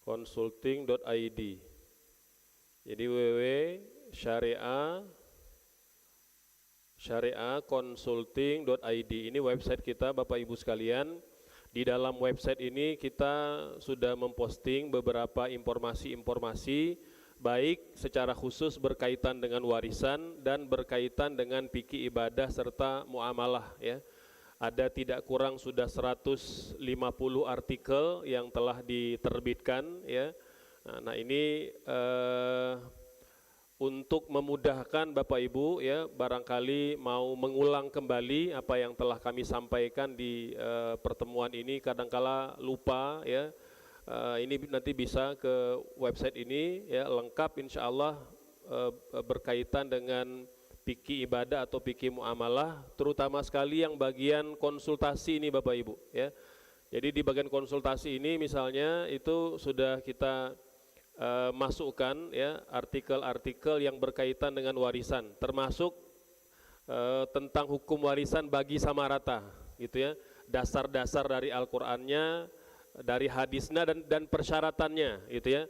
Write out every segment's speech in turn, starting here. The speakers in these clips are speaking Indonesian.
consulting.id. Jadi www.syariahconsulting.id. Ini website kita Bapak Ibu sekalian. Di dalam website ini kita sudah memposting beberapa informasi-informasi baik secara khusus berkaitan dengan warisan dan berkaitan dengan fikih ibadah serta muamalah ya. Ada tidak kurang sudah 150 artikel yang telah diterbitkan ya. Nah ini untuk memudahkan Bapak Ibu ya, barangkali mau mengulang kembali apa yang telah kami sampaikan di pertemuan ini, kadangkala lupa ya. Ini nanti bisa ke website ini ya, lengkap insya Allah berkaitan dengan fikih ibadah atau fikih muamalah, terutama sekali yang bagian konsultasi ini Bapak Ibu ya. Jadi di bagian konsultasi ini misalnya itu sudah kita masukkan ya artikel-artikel yang berkaitan dengan warisan, termasuk tentang hukum warisan bagi sama rata gitu ya, dasar-dasar dari Al-Qur'annya, dari hadisnya dan persyaratannya gitu ya.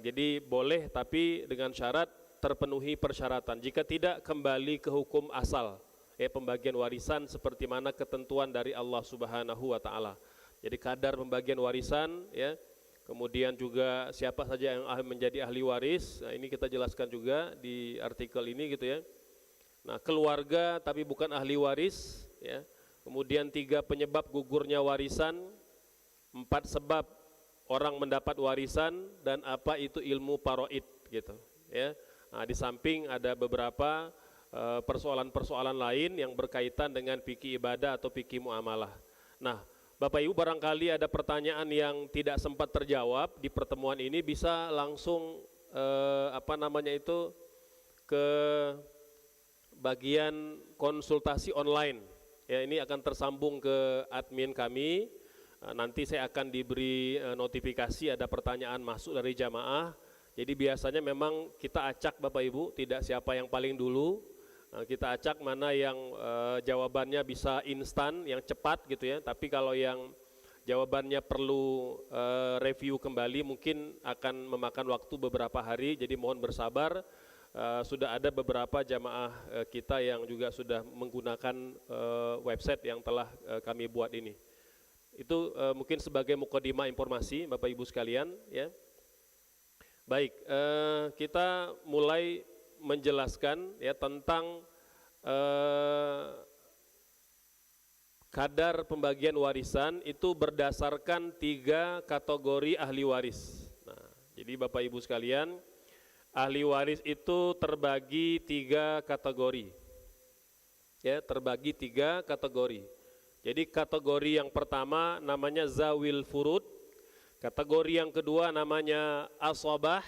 Jadi boleh tapi dengan syarat terpenuhi persyaratan. Jika tidak kembali ke hukum asal ya, pembagian warisan seperti mana ketentuan dari Allah Subhanahu wa taala. Jadi kadar pembagian warisan ya. Kemudian juga siapa saja yang menjadi ahli waris, nah ini kita jelaskan juga di artikel ini gitu ya. Nah keluarga tapi bukan ahli waris ya. Kemudian 3 penyebab gugurnya warisan, 4 sebab orang mendapat warisan, dan apa itu ilmu faraid gitu ya. Nah di samping ada beberapa persoalan-persoalan lain yang berkaitan dengan fikih ibadah atau fikih muamalah. Nah Bapak Ibu barangkali ada pertanyaan yang tidak sempat terjawab di pertemuan ini, bisa langsung ke bagian konsultasi online ya. Ini akan tersambung ke admin kami, nanti saya akan diberi notifikasi ada pertanyaan masuk dari jamaah. Jadi biasanya memang kita acak Bapak Ibu, tidak siapa yang paling dulu. Kita acak mana yang jawabannya bisa instan, yang cepat gitu ya. Tapi kalau yang jawabannya perlu review kembali mungkin akan memakan waktu beberapa hari. Jadi mohon bersabar. Sudah ada beberapa jamaah kita yang juga sudah menggunakan website yang telah kami buat ini. Itu mungkin sebagai mukadimah informasi Bapak Ibu sekalian ya. Baik, kita mulai menjelaskan ya tentang kadar pembagian warisan itu berdasarkan 3 kategori ahli waris. Nah, jadi Bapak Ibu sekalian, ahli waris itu terbagi 3 kategori. Ya, terbagi 3 kategori. Jadi kategori yang pertama namanya zawil furud, kategori yang kedua namanya asabah,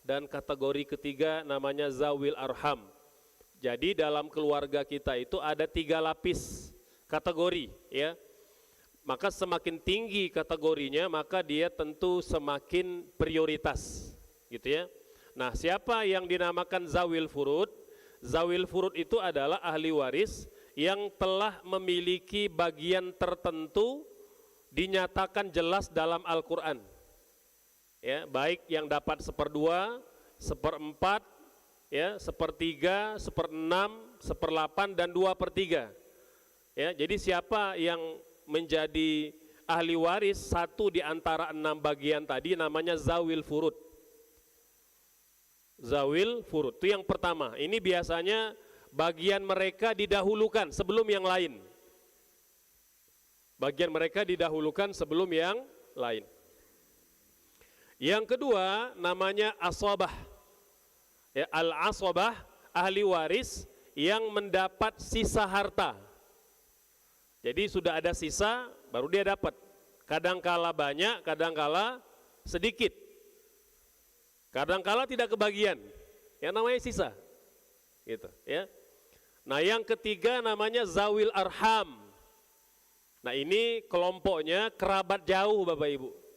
dan kategori ketiga namanya zawil arham. Jadi dalam keluarga kita itu ada 3 lapis kategori ya. Maka semakin tinggi kategorinya maka dia tentu semakin prioritas gitu ya. Nah siapa yang dinamakan zawil furud? Zawil furud itu adalah ahli waris yang telah memiliki bagian tertentu dinyatakan jelas dalam Al-Quran ya, baik yang dapat 1/2, 1/4 ya, 1/3, 1/6, 1/8 dan 2/3 ya. Jadi siapa yang menjadi ahli waris 1 di antara 6 bagian tadi namanya zawil furud. Zawil furud itu yang pertama. Ini biasanya bagian mereka didahulukan sebelum yang lain. Bagian mereka didahulukan sebelum yang lain. Yang kedua namanya asabah. Ya, al-asabah ahli waris yang mendapat sisa harta. Jadi sudah ada sisa baru dia dapat. Kadangkala banyak, kadangkala sedikit. Kadangkala tidak kebagian. Yang namanya sisa. Gitu, ya. Nah, yang ketiga namanya zawil arham. Nah, ini kelompoknya kerabat jauh Bapak Ibu.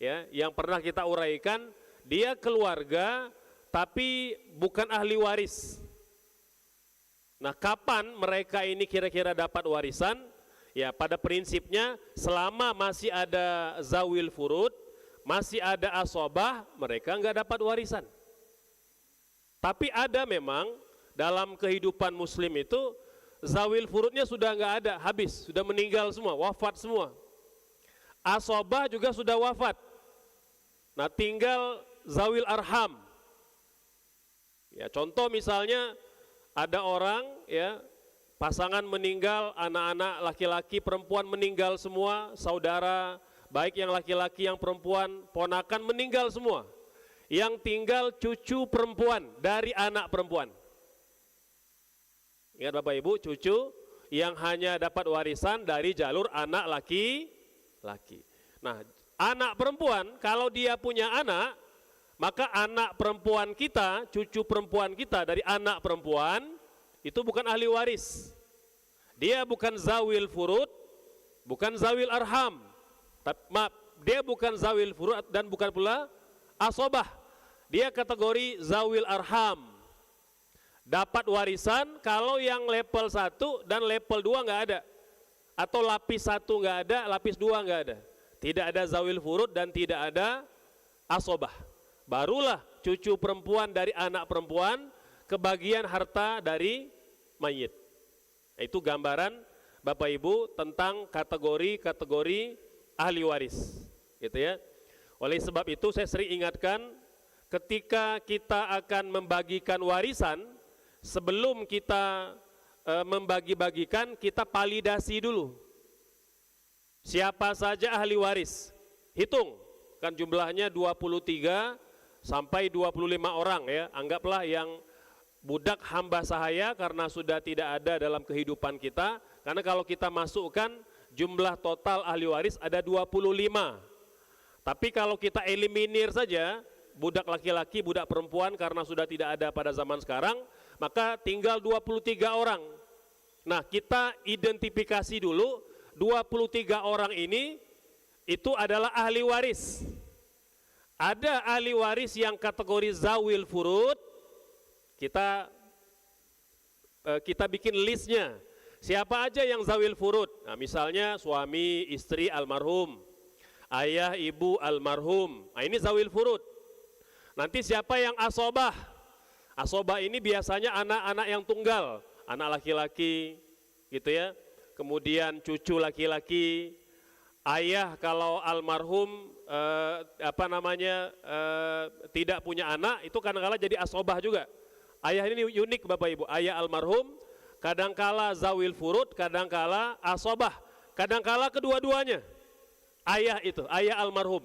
Ya, yang pernah kita uraikan, dia keluarga tapi bukan ahli waris. Nah, kapan mereka ini kira-kira dapat warisan? Ya, pada prinsipnya selama masih ada zawil furud, masih ada asobah, mereka nggak dapat warisan. Tapi ada memang dalam kehidupan muslim itu zawil furudnya sudah nggak ada, habis, sudah meninggal semua, wafat semua. Asobah juga sudah wafat. Nah, tinggal zawil arham. Ya, contoh misalnya ada orang ya, pasangan meninggal, anak-anak laki-laki, perempuan meninggal semua, saudara baik yang laki-laki yang perempuan, ponakan meninggal semua. Yang tinggal cucu perempuan dari anak perempuan. Ingat Bapak Ibu, cucu yang hanya dapat warisan dari jalur anak laki-laki. Nah, anak perempuan kalau dia punya anak, maka anak perempuan kita, cucu perempuan kita dari anak perempuan itu bukan ahli waris. Dia bukan zawil furud, bukan zawil arham. Maaf, dia bukan zawil furud dan bukan pula asobah. Dia kategori zawil arham. Dapat warisan kalau yang level 1 dan level 2 nggak ada. Atau lapis 1 nggak ada, lapis 2 nggak ada. Tidak ada zawil furud dan tidak ada asobah. Barulah cucu perempuan dari anak perempuan kebagian harta dari mayit. Itu gambaran Bapak Ibu tentang kategori-kategori ahli waris, gitu ya. Oleh sebab itu saya sering ingatkan, ketika kita akan membagikan warisan, sebelum kita membagi-bagikan, kita validasi dulu. Siapa saja ahli waris? Hitung, kan jumlahnya 23 sampai 25 orang ya. Anggaplah yang budak hamba sahaya karena sudah tidak ada dalam kehidupan kita. Karena kalau kita masukkan jumlah total ahli waris ada 25. Tapi kalau kita eliminir saja budak laki-laki, budak perempuan karena sudah tidak ada pada zaman sekarang, maka tinggal 23 orang. Nah, kita identifikasi dulu 23 orang ini itu adalah ahli waris. Ada ahli waris yang kategori zawil furud, kita bikin listnya. Siapa aja yang zawil furud? Nah, misalnya suami, istri almarhum, ayah, ibu almarhum. Nah, ini zawil furud. Nanti siapa yang asobah? Asobah ini biasanya anak-anak yang tunggal, anak laki-laki, gitu ya. Kemudian cucu laki-laki, ayah kalau almarhum tidak punya anak, itu kadang-kala jadi asobah juga. Ayah ini unik Bapak Ibu, ayah almarhum, kadangkala zawil furud, kadangkala asobah, kadangkala kedua-duanya. Ayah itu, ayah almarhum,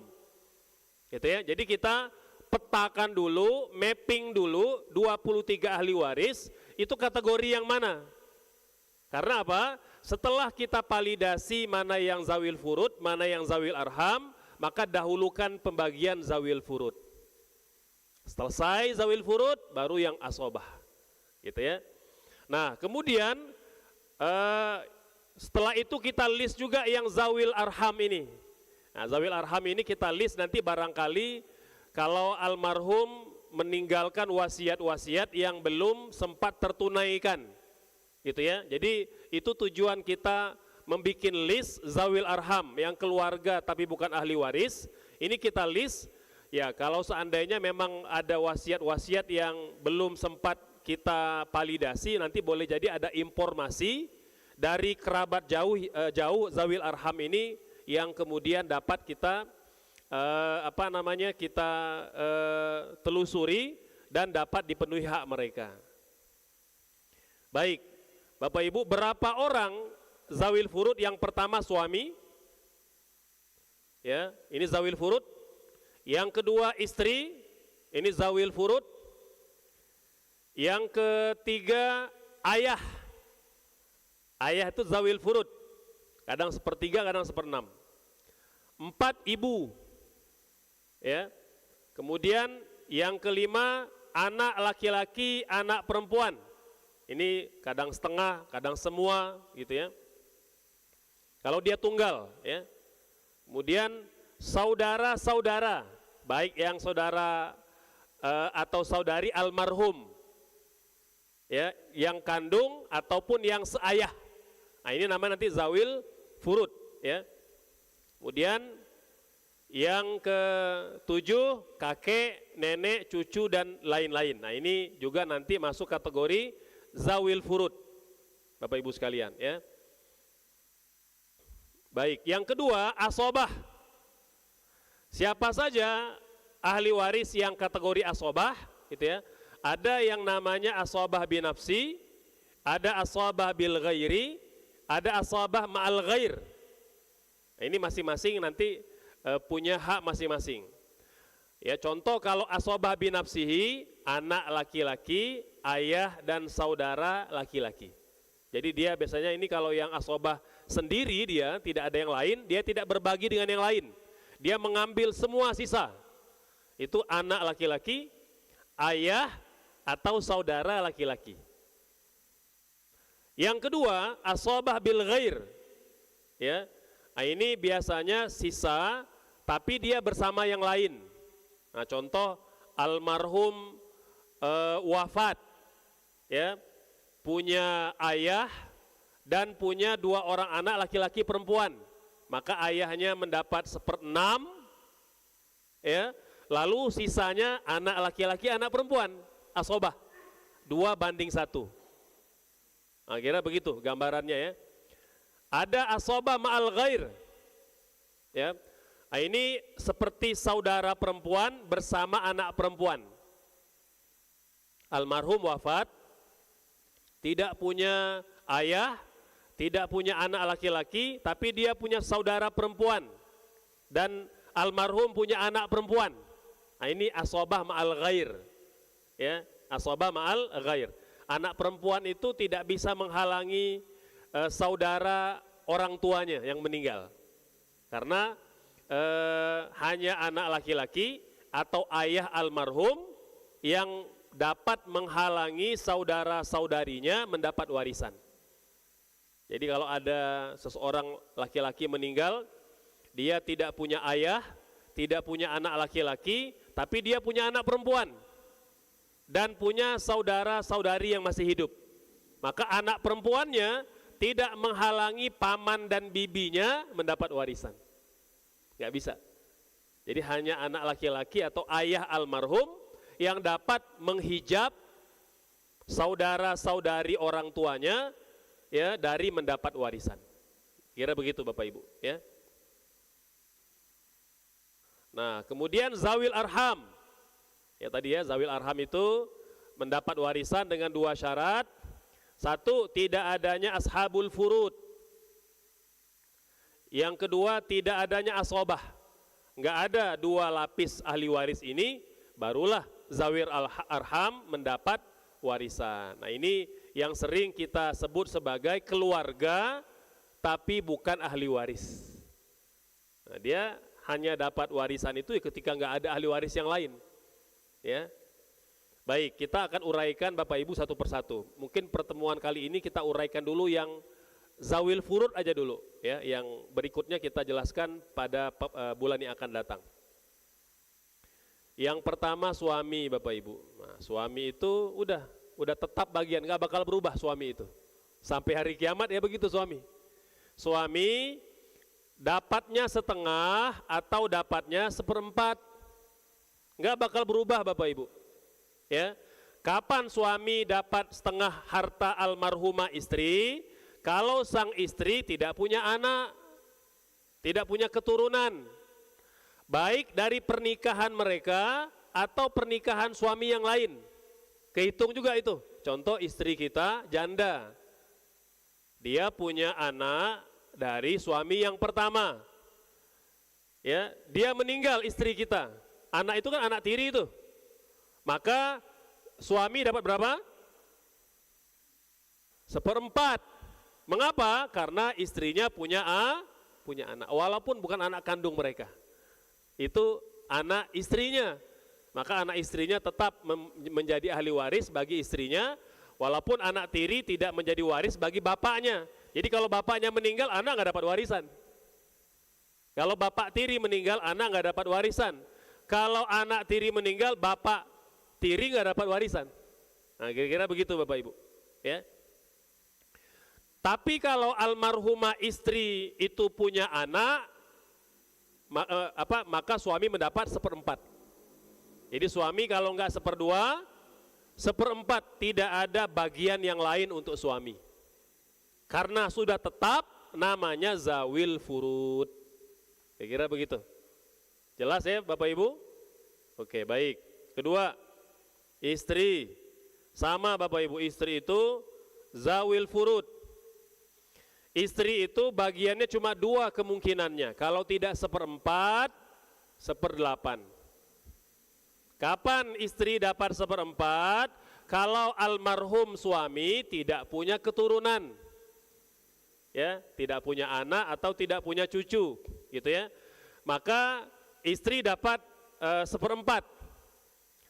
gitu ya. Jadi kita petakan dulu, mapping dulu 23 ahli waris, itu kategori yang mana? Karena apa? Setelah kita validasi mana yang zawil furud, mana yang zawil arham, maka dahulukan pembagian zawil furud. Selesai zawil furud, baru yang asobah, gitu ya. Nah, kemudian setelah itu kita list juga yang zawil arham ini. Nah, zawil arham ini kita list nanti barangkali kalau almarhum meninggalkan wasiat-wasiat yang belum sempat tertunaikan, gitu ya. Jadi itu tujuan kita membuat list zawil arham yang keluarga tapi bukan ahli waris. Ini kita list, ya kalau seandainya memang ada wasiat-wasiat yang belum sempat kita validasi, nanti boleh jadi ada informasi dari kerabat jauh zawil arham ini yang kemudian dapat kita kita telusuri dan dapat dipenuhi hak mereka. Baik, Bapak Ibu, berapa orang zawil furud? Yang pertama suami, ya, ini zawil furud. Yang kedua istri, ini zawil furud. Yang ketiga ayah, ayah itu zawil furud. Kadang sepertiga, kadang seperenam. 4 ibu. Ya. Kemudian yang kelima anak laki-laki, anak perempuan. Ini kadang setengah, kadang semua, gitu ya. Kalau dia tunggal, ya. Kemudian saudara-saudara, baik yang saudara atau saudari almarhum, ya, yang kandung ataupun yang seayah. Nah, ini namanya nanti zawil furud, ya. Kemudian Yang ketujuh, kakek, nenek, cucu, dan lain-lain. Nah ini juga nanti masuk kategori zawil furud, Bapak Ibu sekalian ya. Baik, yang kedua asobah. Siapa saja ahli waris yang kategori asobah, gitu ya. Ada yang namanya asobah binafsi, ada asobah bil ghairi, ada asobah ma'al ghair. Nah, ini masing-masing nanti punya hak masing-masing. Ya, contoh kalau asobah binafsihi, anak laki-laki, ayah dan saudara laki-laki. Jadi dia biasanya ini kalau yang asobah sendiri dia tidak ada yang lain, dia tidak berbagi dengan yang lain. Dia mengambil semua sisa. Itu anak laki-laki, ayah atau saudara laki-laki. Yang kedua, asobah bil ghair. Ya. Nah, ini biasanya sisa tapi dia bersama yang lain. Nah, contoh almarhum wafat, ya, punya ayah dan punya 2 orang anak laki-laki perempuan. Maka ayahnya mendapat 1/6, ya, lalu sisanya anak laki-laki, anak perempuan, asobah 2:1. Nah, kira begitu gambarannya ya. Ada asobah ma'al ghair, ya. Nah, ini seperti saudara perempuan bersama anak perempuan. Almarhum wafat, tidak punya ayah, tidak punya anak laki-laki, tapi dia punya saudara perempuan. Dan almarhum punya anak perempuan. Nah, ini asobah ma'al ghair, ya, asobah ma'al ghair. Anak perempuan itu tidak bisa menghalangi saudara orang tuanya yang meninggal, karena hanya anak laki-laki atau ayah almarhum yang dapat menghalangi saudara-saudarinya mendapat warisan. Jadi kalau ada seseorang laki-laki meninggal, dia tidak punya ayah, tidak punya anak laki-laki, tapi dia punya anak perempuan dan punya saudara-saudari yang masih hidup, maka anak perempuannya tidak menghalangi paman dan bibinya mendapat warisan. Nggak bisa. Jadi hanya anak laki-laki atau ayah almarhum yang dapat menghijab saudara-saudari orang tuanya, ya, dari mendapat warisan. Kira begitu Bapak Ibu, ya. Nah, kemudian zawil arham. Ya tadi ya, zawil arham itu mendapat warisan dengan 2 syarat. 1, tidak adanya ashabul furud. Yang kedua, tidak adanya asobah. Enggak ada 2 lapis ahli waris ini, barulah zawir arham mendapat warisan. Nah, ini yang sering kita sebut sebagai keluarga tapi bukan ahli waris. Nah, dia hanya dapat warisan itu ketika enggak ada ahli waris yang lain. Ya. Baik, kita akan uraikan Bapak Ibu satu persatu. Mungkin pertemuan kali ini kita uraikan dulu yang zawil furud aja dulu, ya. Yang berikutnya kita jelaskan pada bulan yang akan datang. Yang pertama suami Bapak Ibu. Nah, suami itu udah tetap bagian, nggak bakal berubah suami itu. Sampai hari kiamat ya begitu suami. Suami dapatnya setengah atau dapatnya 1/4. Nggak bakal berubah Bapak Ibu. Ya, kapan suami dapat setengah harta almarhumah istri? Kalau sang istri tidak punya anak, tidak punya keturunan, baik dari pernikahan mereka atau pernikahan suami yang lain. Kehitung juga itu. Contoh istri kita janda, dia punya anak dari suami yang pertama. Ya, dia meninggal istri kita. Anak itu kan anak tiri itu. Maka suami dapat berapa? 1/4. Mengapa? Karena istrinya punya anak, walaupun bukan anak kandung mereka. Itu anak istrinya. Maka anak istrinya tetap menjadi ahli waris bagi istrinya, walaupun anak tiri tidak menjadi waris bagi bapaknya. Jadi kalau bapaknya meninggal, anak nggak dapat warisan. Kalau bapak tiri meninggal, anak nggak dapat warisan. Kalau anak tiri meninggal, bapak tiri nggak dapat warisan. Nah, kira-kira begitu Bapak Ibu. Ya. Tapi kalau almarhumah istri itu punya anak, maka suami mendapat seperempat. Jadi suami kalau enggak seperdua, seperempat, tidak ada bagian yang lain untuk suami. Karena sudah tetap namanya zawil furud. Kira-kira begitu. Jelas ya Bapak Ibu? Oke, baik. Kedua, istri. Sama Bapak Ibu, istri itu zawil furud. Istri itu bagiannya cuma dua kemungkinannya. Kalau tidak seperempat, seperdelapan. Kapan istri dapat seperempat? Kalau almarhum suami tidak punya keturunan, ya, tidak punya anak atau tidak punya cucu, gitu ya. Maka istri dapat seperempat.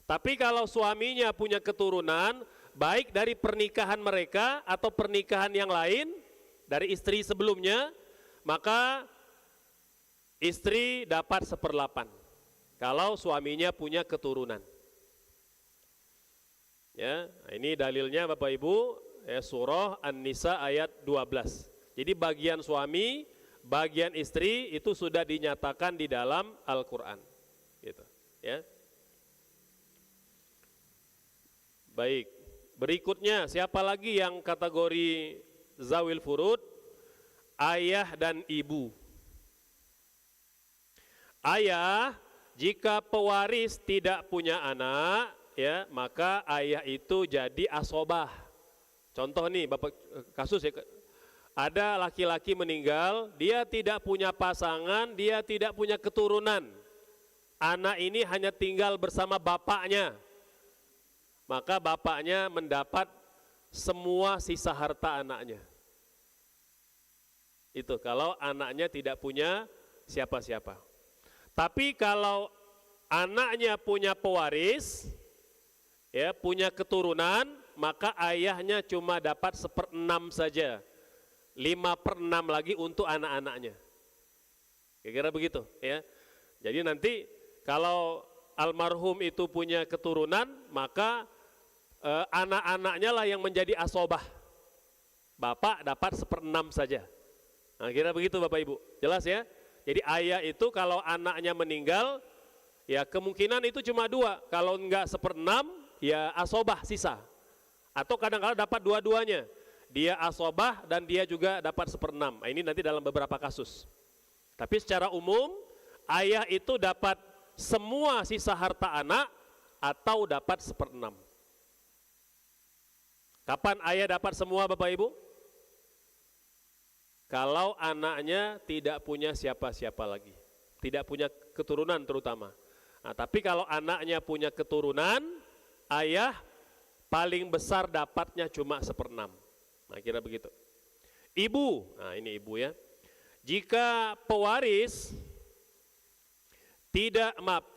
Tapi kalau suaminya punya keturunan, baik dari pernikahan mereka atau pernikahan yang lain dari istri sebelumnya, maka istri dapat seperdelapan. Kalau suaminya punya keturunan. Ya, ini dalilnya Bapak Ibu, ya, surah An-Nisa ayat 12. Jadi bagian suami, bagian istri itu sudah dinyatakan di dalam Al-Qur'an. Gitu, ya. Baik. Berikutnya, siapa lagi yang kategori zawil furud? Ayah dan ibu. Ayah, jika pewaris tidak punya anak, ya, maka ayah itu jadi asobah. Contoh nih, Bapak, kasus ya, ada laki-laki meninggal, dia tidak punya pasangan, dia tidak punya keturunan. Anak ini hanya tinggal bersama bapaknya. Maka bapaknya mendapat semua sisa harta anaknya. Itu kalau anaknya tidak punya siapa-siapa. Tapi kalau anaknya punya pewaris, ya, punya keturunan, maka ayahnya cuma dapat 1/6 saja. 5/6 lagi untuk anak-anaknya. Kira-kira begitu, ya. Jadi nanti kalau almarhum itu punya keturunan, maka anak-anaknya lah yang menjadi asobah. Bapak dapat 1/6 saja. Nah, kira begitu Bapak Ibu. Jelas ya? Jadi ayah itu kalau anaknya meninggal, ya kemungkinan itu cuma dua. Kalau enggak 1/6, ya asobah sisa. Atau kadang-kadang dapat dua-duanya. Dia asobah dan dia juga dapat 1/6. Nah, ini nanti dalam beberapa kasus. Tapi secara umum, ayah itu dapat semua sisa harta anak atau dapat 1/6. Kapan ayah dapat semua Bapak Ibu? Kalau anaknya tidak punya siapa-siapa lagi, tidak punya keturunan terutama. Nah, tapi kalau anaknya punya keturunan, ayah paling besar dapatnya cuma 1/6. Nah, kira begitu. Ibu, nah ini ibu ya. Jika pewaris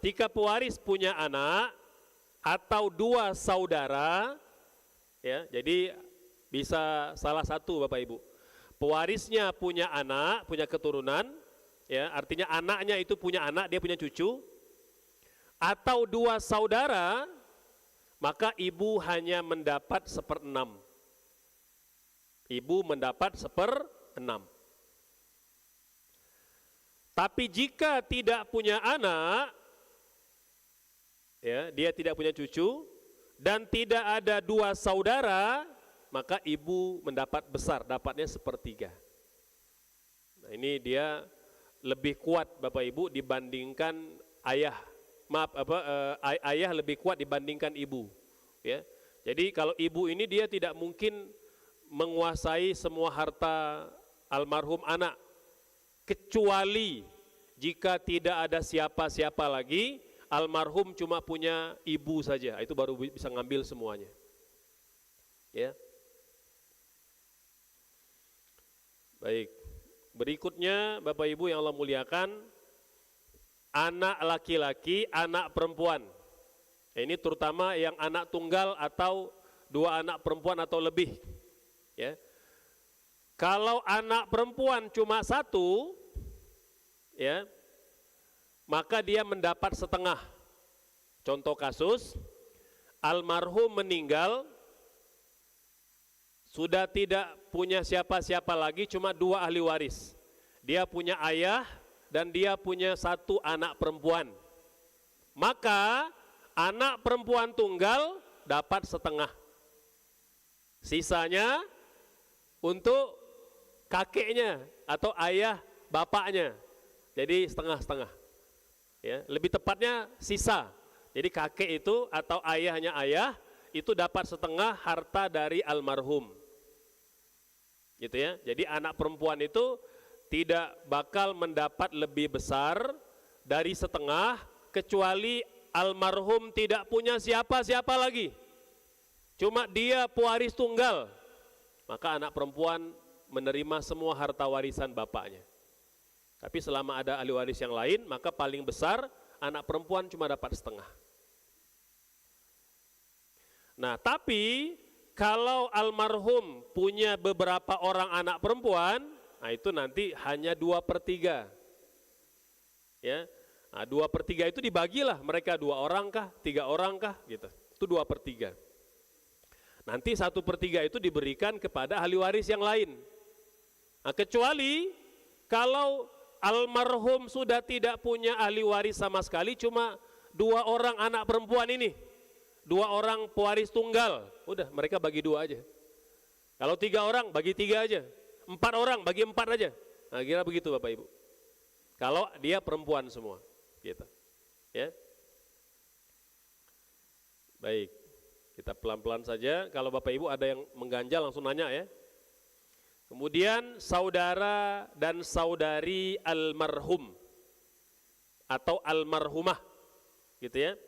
jika pewaris punya anak atau dua saudara, ya, jadi bisa salah satu Bapak Ibu. Pewarisnya punya anak, punya keturunan, ya, artinya anaknya itu punya anak, dia punya cucu, atau dua saudara, maka ibu hanya mendapat 1/6. Ibu mendapat 1/6. Tapi jika tidak punya anak, ya, dia tidak punya cucu, dan tidak ada dua saudara, maka ibu mendapat besar, dapatnya 1/3. Nah, ini dia lebih kuat Bapak Ibu dibandingkan ayah. Ayah lebih kuat dibandingkan ibu. Ya, jadi kalau ibu ini dia tidak mungkin menguasai semua harta almarhum anak, kecuali jika tidak ada siapa-siapa lagi, almarhum cuma punya ibu saja, itu baru bisa ngambil semuanya. Ya. Baik, berikutnya Bapak Ibu yang Allah muliakan, anak laki-laki, anak perempuan. Ini terutama yang anak tunggal atau dua anak perempuan atau lebih. Ya. Kalau anak perempuan cuma satu, ya, maka dia mendapat setengah. Contoh kasus, almarhum meninggal, sudah tidak punya siapa-siapa lagi, cuma dua ahli waris. Dia punya ayah dan dia punya satu anak perempuan. Maka anak perempuan tunggal dapat setengah. Sisanya untuk kakeknya atau ayah bapaknya. Jadi setengah-setengah. Ya, lebih tepatnya sisa. Jadi kakek itu atau ayahnya ayah itu dapat setengah harta dari almarhum. Gitu ya. Jadi anak perempuan itu tidak bakal mendapat lebih besar dari setengah kecuali almarhum tidak punya siapa-siapa lagi. Cuma dia pewaris tunggal. Maka anak perempuan menerima semua harta warisan bapaknya. Tapi selama ada ahli waris yang lain, maka paling besar anak perempuan cuma dapat setengah. Nah, tapi kalau almarhum punya beberapa orang anak perempuan, nah itu nanti hanya 2/3. Ya, nah 2/3 itu dibagilah mereka 2 orang kah, 3 orang kah, gitu. Itu 2/3. Nanti 1/3 itu diberikan kepada ahli waris yang lain. Nah, kecuali kalau almarhum sudah tidak punya ahli waris sama sekali, cuma 2 orang anak perempuan ini, 2 orang pewaris tunggal, udah mereka bagi 2 aja. Kalau 3 orang bagi 3 aja, 4 orang bagi 4 aja. Nah, kira begitu Bapak Ibu. Kalau dia perempuan semua, gitu. Ya. Baik, kita pelan-pelan saja. Kalau Bapak Ibu ada yang mengganjal langsung nanya ya. Kemudian saudara dan saudari almarhum atau almarhumah, gitu ya.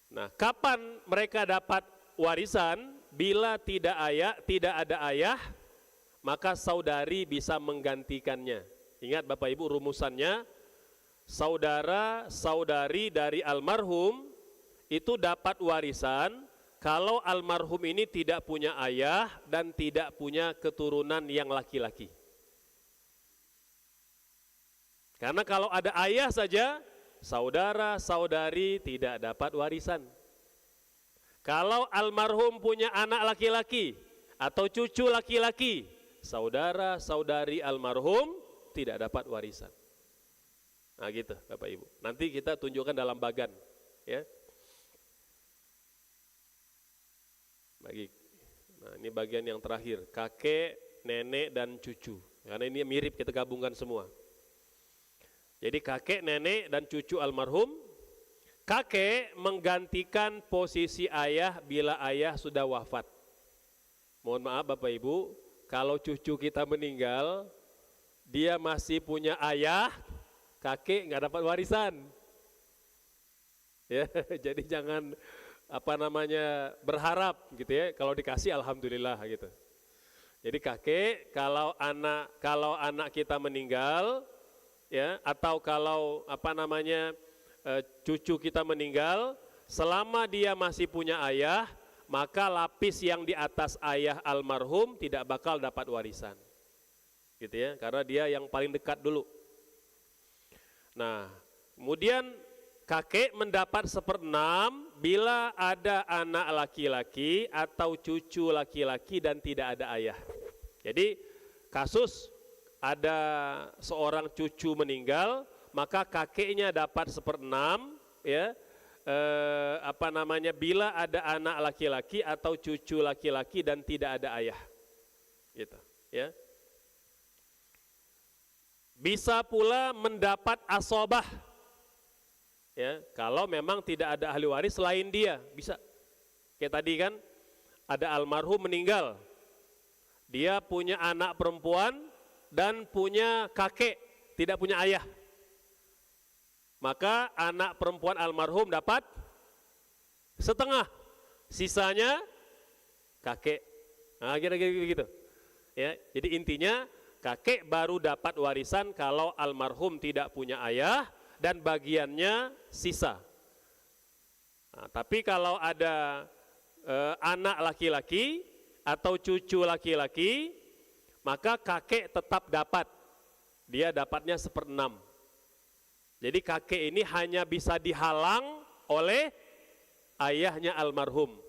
Nah, kapan mereka dapat warisan? Bila tidak ada ayah, maka saudari bisa menggantikannya. Ingat Bapak Ibu rumusannya, saudara saudari dari almarhum itu dapat warisan kalau almarhum ini tidak punya ayah dan tidak punya keturunan yang laki-laki. Karena kalau ada ayah saja, saudara saudari tidak dapat warisan. Kalau almarhum punya anak laki-laki atau cucu laki-laki, saudara saudari almarhum tidak dapat warisan. Nah gitu Bapak Ibu. Nanti kita tunjukkan dalam bagan, ya. Nah ini bagian yang terakhir, kakek, nenek dan cucu. Karena ini mirip, kita gabungkan semua. Jadi kakek, nenek dan cucu almarhum. Kakek menggantikan posisi ayah bila ayah sudah wafat. Mohon maaf Bapak Ibu, kalau cucu kita meninggal, dia masih punya ayah, kakek nggak dapat warisan. Ya, jadi jangan berharap gitu ya. Kalau dikasih alhamdulillah gitu. Jadi kakek kalau anak kita meninggal, ya, atau kalau cucu kita meninggal, selama dia masih punya ayah, maka lapis yang di atas ayah almarhum tidak bakal dapat warisan. Gitu ya, karena dia yang paling dekat dulu. Nah, kemudian kakek mendapat 1/6 bila ada anak laki-laki atau cucu laki-laki dan tidak ada ayah. Jadi kasus ada seorang cucu meninggal, maka kakeknya dapat 1/6 ya, bila ada anak laki-laki atau cucu laki-laki dan tidak ada ayah, gitu ya. Bisa pula mendapat asobah, ya, kalau memang tidak ada ahli waris selain dia, bisa. Kayak tadi kan ada almarhum meninggal, dia punya anak perempuan dan punya kakek, tidak punya ayah. Maka anak perempuan almarhum dapat setengah, sisanya kakek. Nah, kira-kira gitu. Ya, jadi intinya kakek baru dapat warisan kalau almarhum tidak punya ayah dan bagiannya sisa. Nah, tapi kalau ada anak laki-laki atau cucu laki-laki, maka kakek tetap dapat. Dia dapatnya 1/6. Jadi kakek ini hanya bisa dihalang oleh ayahnya almarhum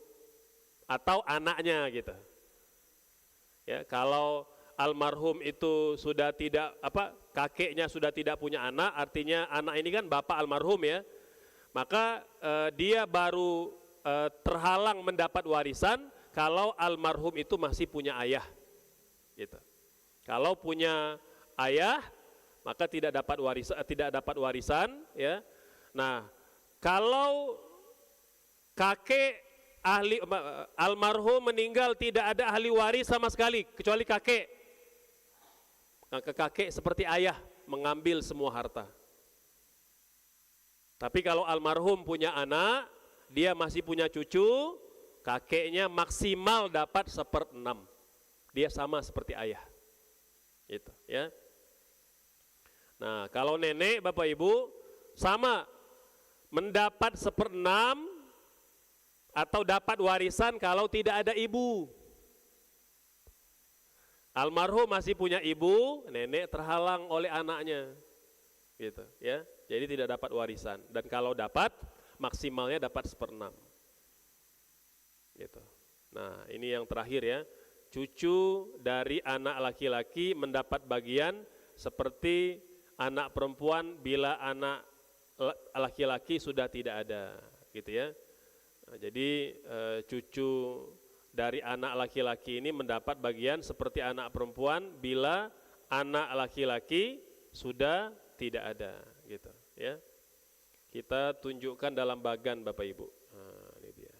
atau anaknya gitu. Ya, kalau almarhum itu sudah tidak kakeknya sudah tidak punya anak, artinya anak ini kan bapak almarhum ya, maka dia baru terhalang mendapat warisan kalau almarhum itu masih punya ayah, gitu. Kalau punya ayah maka tidak dapat warisan ya. Nah, kalau kakek almarhum meninggal tidak ada ahli waris sama sekali kecuali kakek. Maka kakek seperti ayah mengambil semua harta. Tapi kalau almarhum punya anak, dia masih punya cucu, kakeknya maksimal dapat 1/6. Dia sama seperti ayah. Gitu ya. Nah, kalau nenek, Bapak Ibu sama mendapat 1/6 atau dapat warisan kalau tidak ada ibu. Almarhum masih punya ibu, nenek terhalang oleh anaknya, gitu ya. Jadi tidak dapat warisan. Dan kalau dapat, maksimalnya dapat 1/6. Gitu. Nah, ini yang terakhir ya. Cucu dari anak laki-laki mendapat bagian seperti anak perempuan bila anak laki-laki sudah tidak ada, gitu ya. Nah, jadi cucu dari anak laki-laki ini mendapat bagian seperti anak perempuan bila anak laki-laki sudah tidak ada, gitu ya. Kita tunjukkan dalam bagan Bapak Ibu. Nah, ini dia.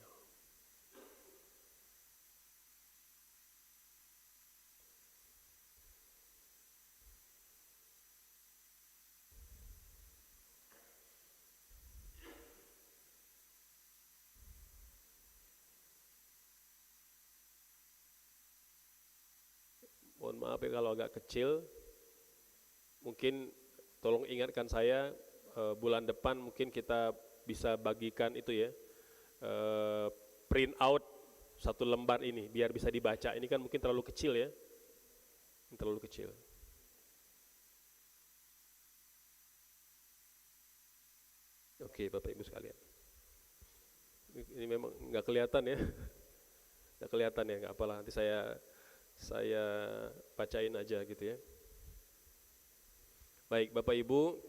Mohon maaf ya kalau agak kecil, mungkin tolong ingatkan saya bulan depan mungkin kita bisa bagikan itu ya, print out 1 lembar ini biar bisa dibaca. Ini kan mungkin terlalu kecil ya, terlalu kecil. Oke Bapak Ibu sekalian, ini memang nggak kelihatan ya, nggak kelihatan ya, nggak apalah, nanti saya bacain aja gitu ya. Baik Bapak Ibu,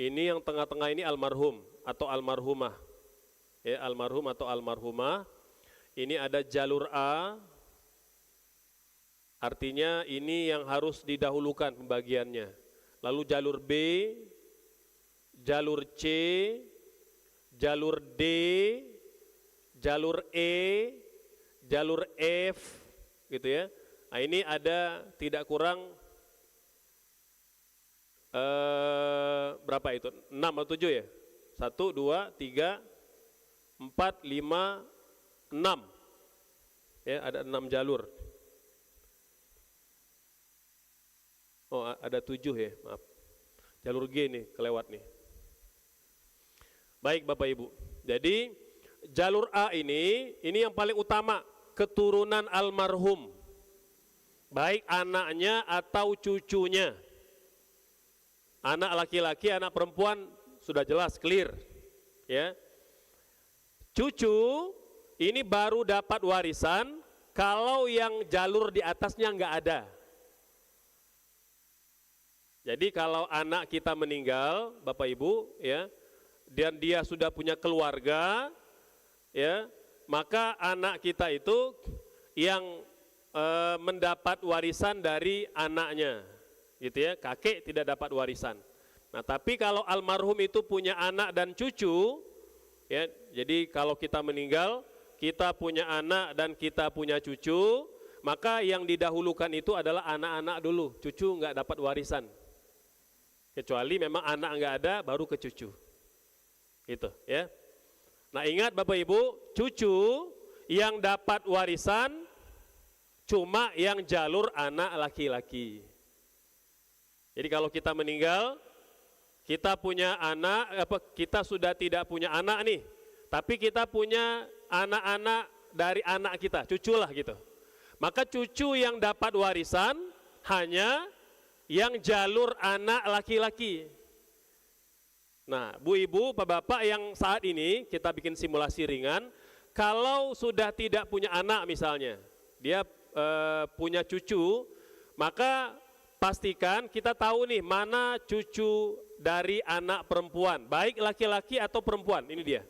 ini yang tengah-tengah ini almarhum atau almarhumah. Ya, almarhum atau almarhumah. Ini ada jalur A, artinya ini yang harus didahulukan pembagiannya. Lalu jalur B, jalur C, jalur D, jalur E, jalur F, gitu ya. Nah, ini ada tidak kurang berapa itu? 6 atau 7 ya? 1, 2, 3, 4, 5, 6. Ya, ada 6 jalur. Oh, ada 7 ya, maaf. Jalur G nih, kelewat nih. Baik Bapak Ibu. Jadi jalur A ini yang paling utama, keturunan almarhum. Baik anaknya atau cucunya. Anak laki-laki, anak perempuan sudah jelas, clear. Ya. Cucu ini baru dapat warisan kalau yang jalur di atasnya nggak ada. Jadi kalau anak kita meninggal, Bapak Ibu, ya, dan dia sudah punya keluarga, ya, maka anak kita itu yang mendapat warisan dari anaknya, gitu ya. Kakek tidak dapat warisan. Nah, tapi kalau almarhum itu punya anak dan cucu, ya, jadi kalau kita meninggal, kita punya anak dan kita punya cucu, maka yang didahulukan itu adalah anak-anak dulu, cucu nggak dapat warisan. Kecuali memang anak nggak ada, baru ke cucu, gitu ya. Nah, ingat Bapak Ibu, cucu yang dapat warisan cuma yang jalur anak laki-laki. Jadi kalau kita meninggal, kita punya anak, kita sudah tidak punya anak nih, tapi kita punya anak-anak dari anak kita, cucu lah gitu. Maka cucu yang dapat warisan hanya yang jalur anak laki-laki. Nah, Bu Ibu, Pak Bapak yang saat ini kita bikin simulasi ringan, kalau sudah tidak punya anak misalnya, dia punya cucu, maka pastikan kita tahu nih mana cucu dari anak perempuan, baik laki-laki atau perempuan. Ini dia,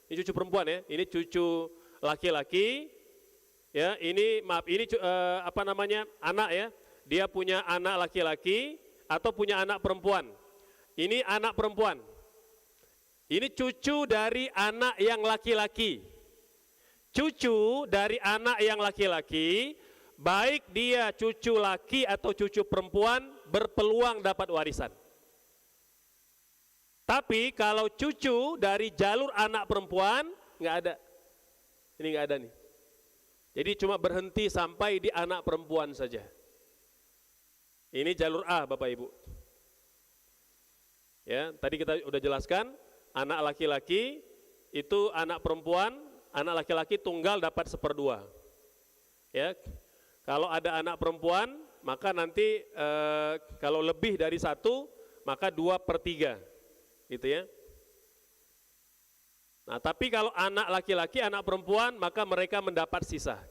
ini cucu perempuan ya, ini cucu laki-laki ya, ini maaf, ini anak ya, dia punya anak laki-laki atau punya anak perempuan. Ini anak perempuan, ini cucu dari anak yang laki-laki. Cucu dari anak yang laki-laki, baik dia cucu laki atau cucu perempuan, berpeluang dapat warisan. Tapi kalau cucu dari jalur anak perempuan, nggak ada. Ini nggak ada nih. Jadi cuma berhenti sampai di anak perempuan saja. Ini jalur A, Bapak Ibu. Ya, tadi kita udah jelaskan, anak laki-laki itu anak perempuan, anak laki-laki tunggal dapat 1/2. Ya, kalau ada anak perempuan, maka nanti kalau lebih dari 1, maka 2/3, gitu ya. Nah, tapi kalau anak laki-laki, anak perempuan, maka mereka mendapat sisa.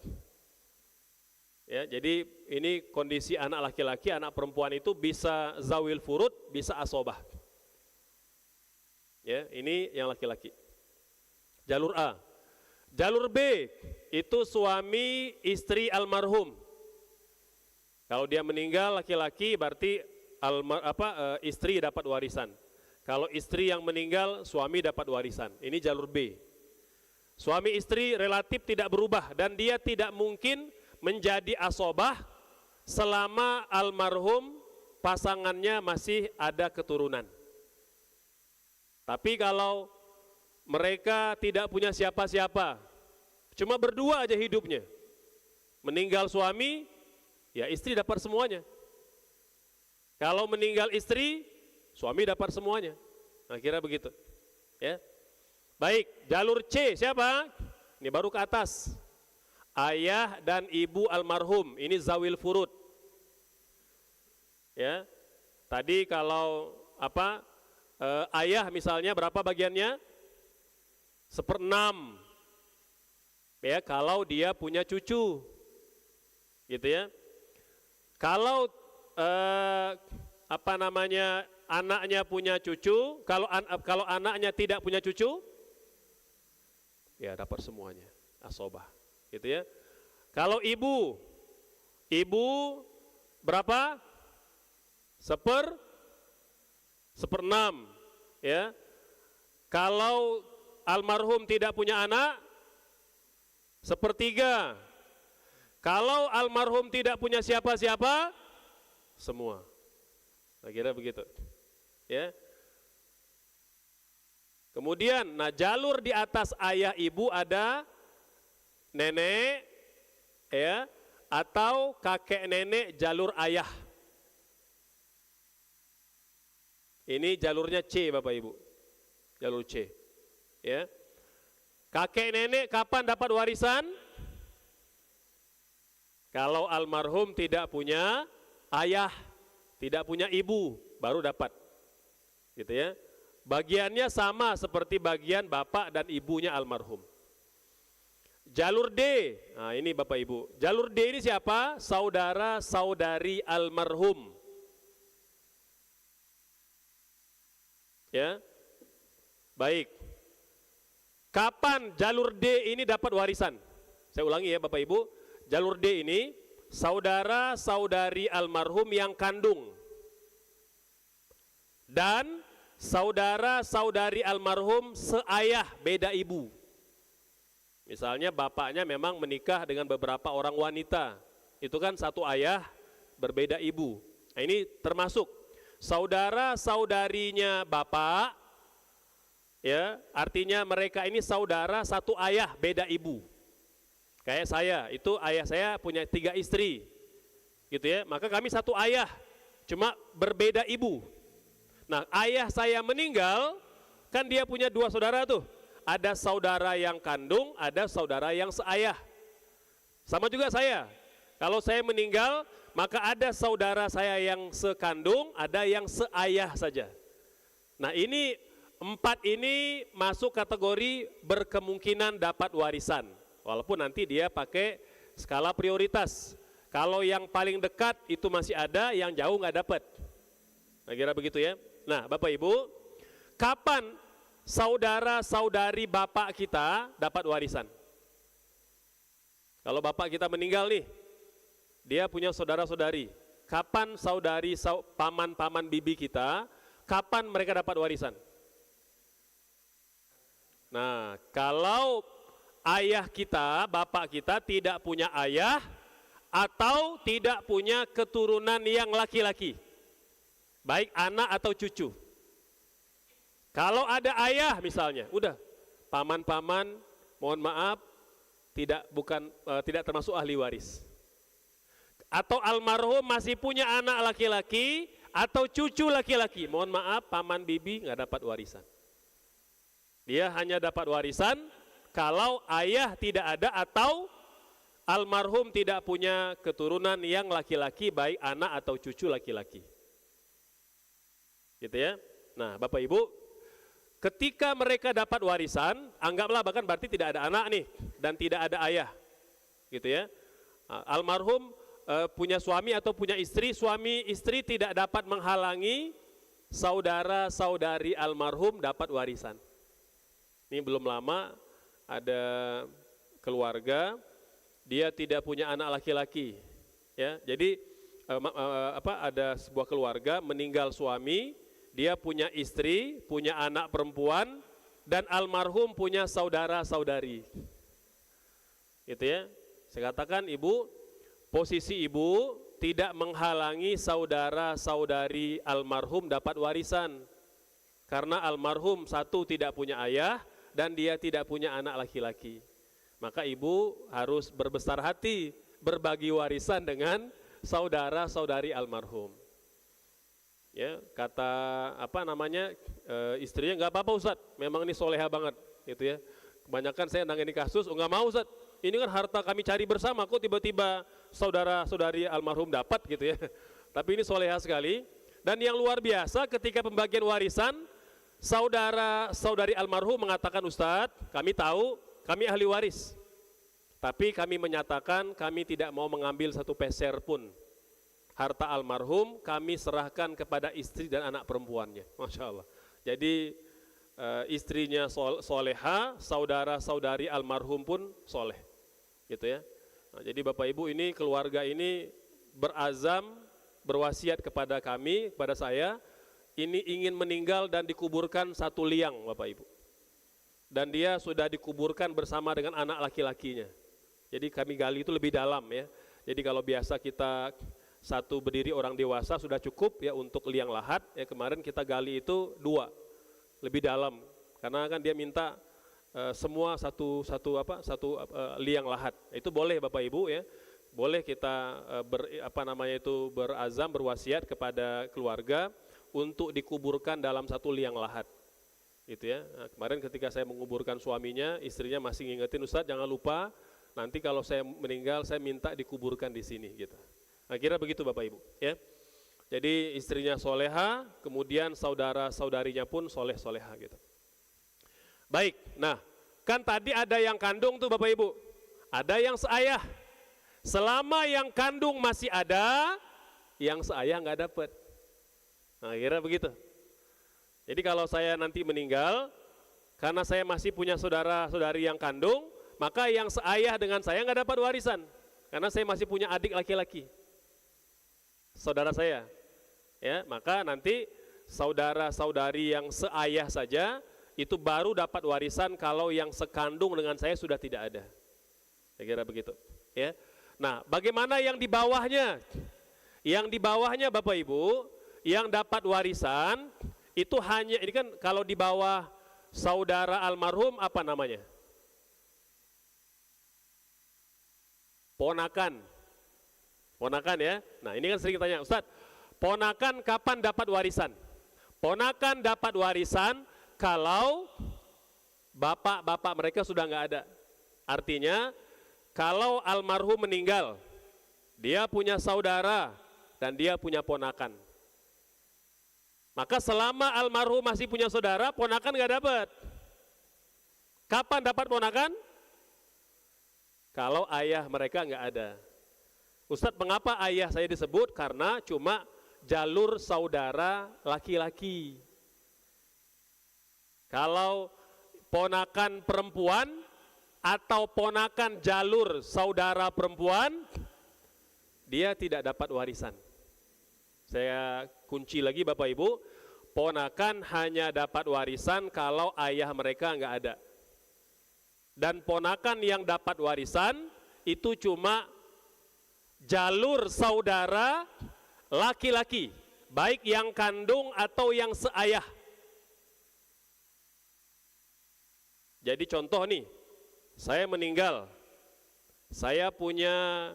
Ya, jadi ini kondisi anak laki-laki, anak perempuan itu bisa zawil furud, bisa asobah. Ya, ini yang laki-laki. Jalur A. Jalur B itu suami istri almarhum. Kalau dia meninggal laki-laki berarti istri dapat warisan. Kalau istri yang meninggal suami dapat warisan. Ini jalur B. Suami istri relatif tidak berubah dan dia tidak mungkin menjadi asobah selama almarhum pasangannya masih ada keturunan. Tapi kalau mereka tidak punya siapa-siapa, cuma berdua aja hidupnya, meninggal suami, ya istri dapat semuanya. Kalau meninggal istri, suami dapat semuanya. Nah, kira begitu. Ya. Baik, jalur C siapa? Ini baru ke atas. Ayah dan ibu almarhum, ini zawil furud. Ya. Tadi kalau ayah misalnya berapa bagiannya? 1/6. Ya, kalau dia punya cucu. Gitu ya. Kalau anaknya punya cucu, kalau anaknya tidak punya cucu, ya dapat semuanya, asobah, gitu ya. Kalau ibu berapa? 1/6, ya. Kalau almarhum tidak punya anak, 1/3. Kalau almarhum tidak punya siapa-siapa, semua. Saya kira begitu. Ya. Kemudian, jalur di atas ayah ibu ada nenek, ya, atau kakek nenek jalur ayah. Ini jalurnya C, Bapak Ibu. Jalur C. Ya. Kakek nenek kapan dapat warisan? Kalau almarhum tidak punya ayah, tidak punya ibu, baru dapat. Gitu ya. Bagiannya sama seperti bagian bapak dan ibunya almarhum. Jalur D, nah ini Bapak Ibu. Jalur D ini siapa? Saudara-saudari almarhum. Ya. Baik. Kapan jalur D ini dapat warisan? Saya ulangi ya Bapak Ibu. Jalur D ini saudara-saudari almarhum yang kandung dan saudara-saudari almarhum seayah beda ibu. Misalnya bapaknya memang menikah dengan beberapa orang wanita, itu kan satu ayah berbeda ibu. Nah, ini termasuk saudara-saudarinya bapak, ya, artinya mereka ini saudara satu ayah beda ibu. Kayak saya, itu ayah saya punya 3 istri, gitu ya. Maka kami satu ayah, cuma berbeda ibu. Nah, ayah saya meninggal, kan dia punya 2 saudara tuh. Ada saudara yang kandung, ada saudara yang seayah. Sama juga saya. Kalau saya meninggal, maka ada saudara saya yang sekandung, ada yang seayah saja. Nah, ini 4 ini masuk kategori berkemungkinan dapat warisan. Walaupun nanti dia pakai skala prioritas. Kalau yang paling dekat itu masih ada, yang jauh nggak dapat. Nah, kira begitu ya. Nah, Bapak Ibu, kapan saudara-saudari bapak kita dapat warisan? Kalau bapak kita meninggal nih, dia punya saudara-saudari. Kapan paman-paman bibi kita, kapan mereka dapat warisan? Nah, kalau ayah kita, bapak kita tidak punya ayah atau tidak punya keturunan yang laki-laki, baik anak atau cucu. Kalau ada ayah misalnya, udah paman-paman, mohon maaf, tidak termasuk ahli waris. Atau almarhum masih punya anak laki-laki atau cucu laki-laki, mohon maaf, paman bibi nggak dapat warisan. Dia hanya dapat warisan kalau ayah tidak ada atau almarhum tidak punya keturunan yang laki-laki, baik anak atau cucu laki-laki. Gitu ya. Nah, Bapak Ibu, ketika mereka dapat warisan, anggaplah bahkan berarti tidak ada anak nih dan tidak ada ayah. Gitu ya. Almarhum punya suami atau punya istri, suami istri tidak dapat menghalangi saudara-saudari almarhum dapat warisan. Ini belum lama ada keluarga, dia tidak punya anak laki-laki, ya. Jadi ada sebuah keluarga meninggal suami, dia punya istri, punya anak perempuan, dan almarhum punya saudara-saudari. Gitu ya. Saya katakan ibu, posisi ibu tidak menghalangi saudara-saudari almarhum dapat warisan. Karena almarhum satu tidak punya ayah dan dia tidak punya anak laki-laki. Maka ibu harus berbesar hati berbagi warisan dengan saudara-saudari almarhum. Ya, kata istrinya, nggak apa-apa Ustadz, memang ini soleha banget, gitu ya. Kebanyakan saya nangani kasus, nggak mau Ustadz, ini kan harta kami cari bersama, kok tiba-tiba saudara-saudari almarhum dapat, gitu ya. Tapi ini soleha sekali. Dan yang luar biasa, ketika pembagian warisan, saudara-saudari almarhum mengatakan, Ustadz, kami tahu, kami ahli waris, tapi kami menyatakan kami tidak mau mengambil satu peser pun harta almarhum, kami serahkan kepada istri dan anak perempuannya. Masya Allah. Jadi istrinya soleha, saudara-saudari almarhum pun soleh, gitu ya. Nah, jadi Bapak Ibu, ini keluarga ini berazam, berwasiat kepada kami, kepada saya, ini ingin meninggal dan dikuburkan satu liang, Bapak Ibu. Dan dia sudah dikuburkan bersama dengan anak laki-lakinya. Jadi kami gali itu lebih dalam ya. Jadi kalau biasa kita satu berdiri orang dewasa sudah cukup ya untuk liang lahat, ya kemarin kita gali itu 2 lebih dalam. Karena kan dia minta semua satu liang lahat. Itu boleh Bapak Ibu ya. Boleh kita berazam, berwasiat kepada keluarga untuk dikuburkan dalam satu liang lahat. Gitu ya. Nah, kemarin ketika saya menguburkan suaminya, istrinya masih ngingetin, Ustadz jangan lupa nanti kalau saya meninggal saya minta dikuburkan di sini gitu. Nah, kira begitu Bapak Ibu ya. Jadi istrinya soleha, kemudian saudara-saudarinya pun soleh-soleha gitu. Baik, nah kan tadi ada yang kandung tuh Bapak Ibu, ada yang seayah. Selama yang kandung masih ada, yang seayah nggak dapat. Nah, kira begitu. Jadi kalau saya nanti meninggal, karena saya masih punya saudara-saudari yang kandung, maka yang seayah dengan saya nggak dapat warisan, karena saya masih punya adik laki-laki, saudara saya. Ya, maka nanti saudara-saudari yang seayah saja itu baru dapat warisan kalau yang sekandung dengan saya sudah tidak ada. Saya kira begitu. Ya. Nah, bagaimana yang di bawahnya? Yang di bawahnya Bapak Ibu, yang dapat warisan itu hanya, ini kan kalau di bawah saudara almarhum apa namanya? Ponakan. Ponakan ya. Nah, ini kan sering tanya, Ustadz, ponakan kapan dapat warisan? Ponakan dapat warisan kalau bapak-bapak mereka sudah nggak ada. Artinya kalau almarhum meninggal, dia punya saudara dan dia punya ponakan. Maka selama almarhum masih punya saudara, ponakan nggak dapat. Kapan dapat ponakan? Kalau ayah mereka nggak ada. Ustadz, mengapa ayah saya disebut? Karena cuma jalur saudara laki-laki. Kalau ponakan perempuan atau ponakan jalur saudara perempuan, dia tidak dapat warisan. Saya kunci lagi Bapak Ibu, ponakan hanya dapat warisan kalau ayah mereka nggak ada. Dan ponakan yang dapat warisan itu cuma jalur saudara laki-laki, baik yang kandung atau yang seayah. Jadi contoh nih, saya meninggal, saya punya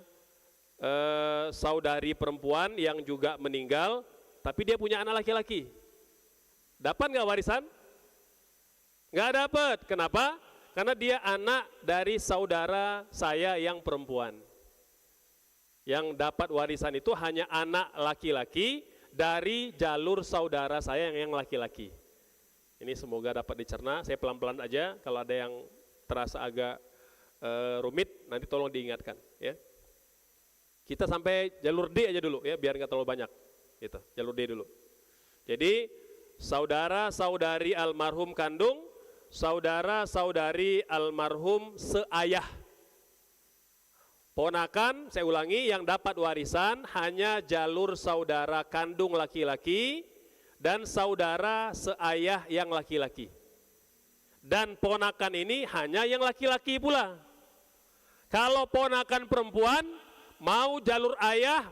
saudari perempuan yang juga meninggal, tapi dia punya anak laki-laki. Dapat nggak warisan? Nggak dapat. Kenapa? Karena dia anak dari saudara saya yang perempuan. Yang dapat warisan itu hanya anak laki-laki dari jalur saudara saya yang laki-laki. Ini semoga dapat dicerna, saya pelan-pelan aja, kalau ada yang terasa agak rumit, nanti tolong diingatkan. Ya. Kita sampai jalur D aja dulu ya, biar nggak terlalu banyak. Gitu, jalur D dulu. Jadi, saudara-saudari almarhum kandung, saudara-saudari almarhum seayah. Ponakan, saya ulangi, yang dapat warisan hanya jalur saudara kandung laki-laki dan saudara seayah yang laki-laki. Dan ponakan ini hanya yang laki-laki pula. Kalau ponakan perempuan, mau jalur ayah,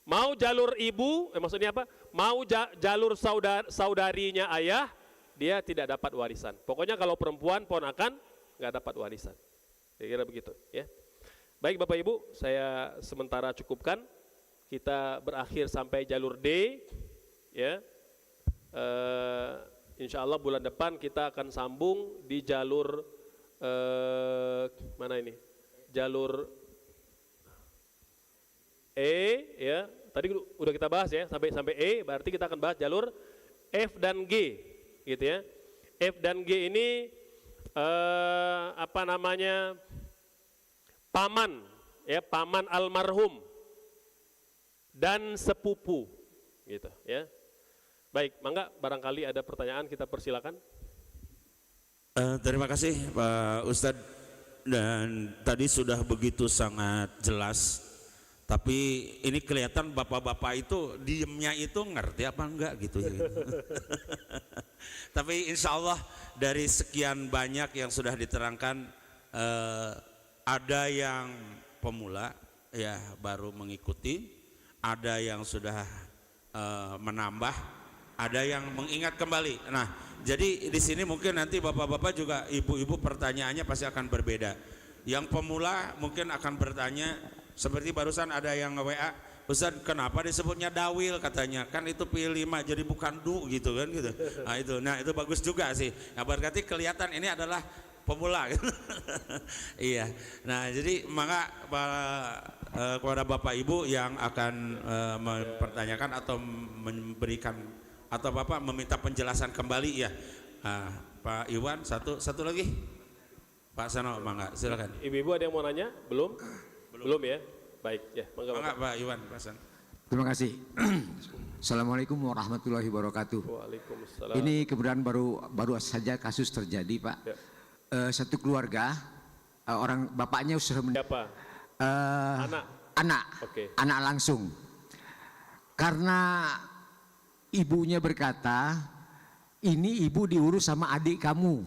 mau jalur ibu, maksudnya apa? Mau jalur saudarinya ayah, dia tidak dapat warisan. Pokoknya kalau perempuan ponakan nggak dapat warisan. Kira-kira begitu, ya. Baik Bapak Ibu, saya sementara cukupkan. Kita berakhir sampai jalur D, ya. Insya Allah bulan depan kita akan sambung di jalur mana ini? Jalur E, ya. Tadi udah kita bahas ya, sampai E, berarti kita akan bahas jalur F dan G, gitu ya. F dan G ini apa namanya? Paman, ya, paman almarhum dan sepupu, gitu ya. Baik, mangga barangkali ada pertanyaan, kita persilakan. Terima kasih Pak Ustadz, dan tadi sudah begitu sangat jelas, tapi ini kelihatan bapak-bapak itu diemnya itu ngerti apa enggak gitu ya. Tapi insya Allah dari sekian banyak yang sudah diterangkan, ada yang pemula ya baru mengikuti, ada yang sudah menambah, ada yang mengingat kembali. Nah, jadi di sini mungkin nanti bapak-bapak juga ibu-ibu pertanyaannya pasti akan berbeda. Yang pemula mungkin akan bertanya seperti barusan ada yang nge-WA, Ustaz kenapa disebutnya dawil katanya, kan itu P5 jadi bukan du gitu kan gitu. Nah itu bagus juga sih. Nah, berarti kelihatan ini adalah pemula. Iya. Nah, jadi maka kepada Bapak Ibu yang akan mempertanyakan atau memberikan atau Bapak meminta penjelasan kembali ya. Pak Iwan satu lagi. Pak Sano, mangga silakan. Ibu-ibu ada yang mau nanya? Belum ya? Baik ya, mangga Pak Iwan, Pak Sano. Terima kasih. Assalamualaikum warahmatullahi wabarakatuh. Waalaikumsalam. Ini kebetulan baru saja kasus terjadi, Pak. Ya. Satu keluarga, orang bapaknya sudah Siapa? anak, Oke. anak langsung. Karena ibunya berkata, ini ibu diurus sama adik kamu.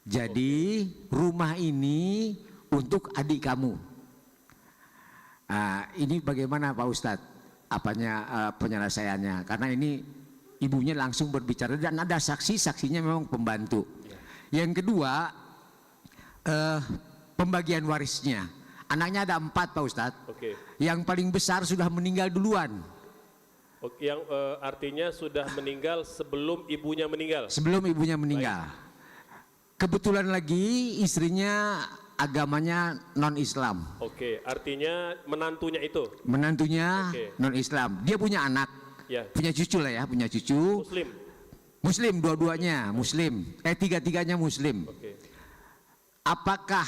Jadi rumah ini untuk adik kamu. Ini bagaimana Pak Ustadz? Penyelesaiannya? Karena ini ibunya langsung berbicara dan ada saksinya memang pembantu. Yang kedua, pembagian warisnya. Anaknya ada 4 Pak Ustadz. Oke. Yang paling besar sudah meninggal duluan. Yang artinya sudah meninggal sebelum ibunya meninggal. Sebelum ibunya meninggal. Kebetulan lagi istrinya agamanya non-Islam. Oke, artinya menantunya itu. Menantunya Oke. non-Islam. Dia punya anak. Ya. Punya cucu lah ya, punya cucu. Muslim. Muslim dua-duanya, Muslim. Tiga-tiganya Muslim. Oke. Apakah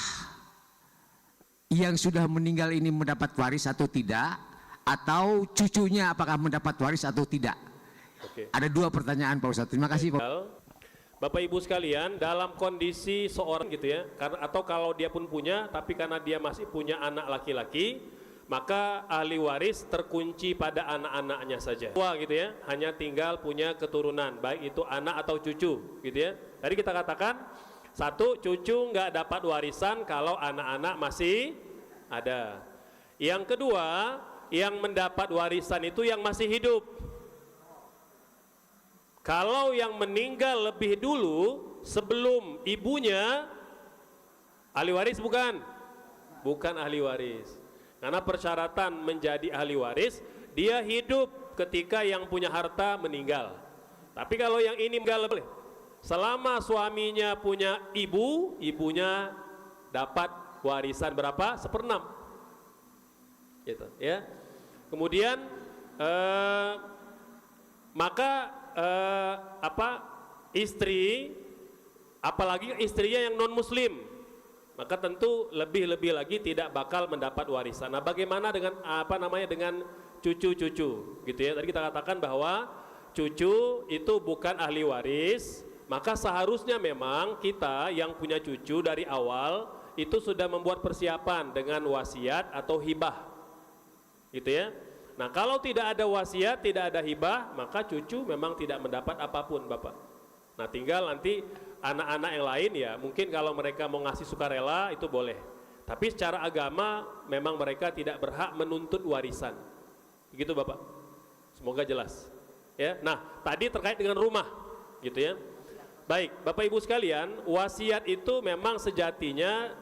yang sudah meninggal ini mendapat waris atau tidak, atau cucunya apakah mendapat waris atau tidak? Oke. Ada 2 pertanyaan Pak Ustadz. Terima kasih Pak. Bapak Ibu sekalian, dalam kondisi seorang gitu ya, karena atau kalau dia pun punya, tapi karena dia masih punya anak laki-laki, maka ahli waris terkunci pada anak-anaknya saja. Wah gitu ya, hanya tinggal punya keturunan, baik itu anak atau cucu, gitu ya. Tadi kita katakan 1, cucu nggak dapat warisan kalau anak-anak masih ada. Yang kedua, yang mendapat warisan itu yang masih hidup. Kalau yang meninggal lebih dulu sebelum ibunya, ahli waris bukan? Bukan ahli waris. Karena persyaratan menjadi ahli waris, dia hidup ketika yang punya harta meninggal. Tapi kalau yang ini meninggal boleh. Selama suaminya punya ibu, ibunya dapat warisan berapa? 1/6. Gitu, ya. Kemudian maka istri, apalagi istrinya yang non muslim, maka tentu lebih lagi tidak bakal mendapat warisan. Nah, bagaimana dengan dengan cucu-cucu gitu ya. Tadi kita katakan bahwa cucu itu bukan ahli waris, maka seharusnya memang kita yang punya cucu dari awal itu sudah membuat persiapan dengan wasiat atau hibah gitu ya. Nah, kalau tidak ada wasiat, tidak ada hibah, maka cucu memang tidak mendapat apapun, Bapak. Nah, tinggal nanti anak-anak yang lain ya, mungkin kalau mereka mau ngasih sukarela itu boleh. Tapi secara agama memang mereka tidak berhak menuntut warisan. Begitu, Bapak. Semoga jelas. Ya. Nah, tadi terkait dengan rumah, gitu ya. Baik, Bapak Ibu sekalian, wasiat itu memang sejatinya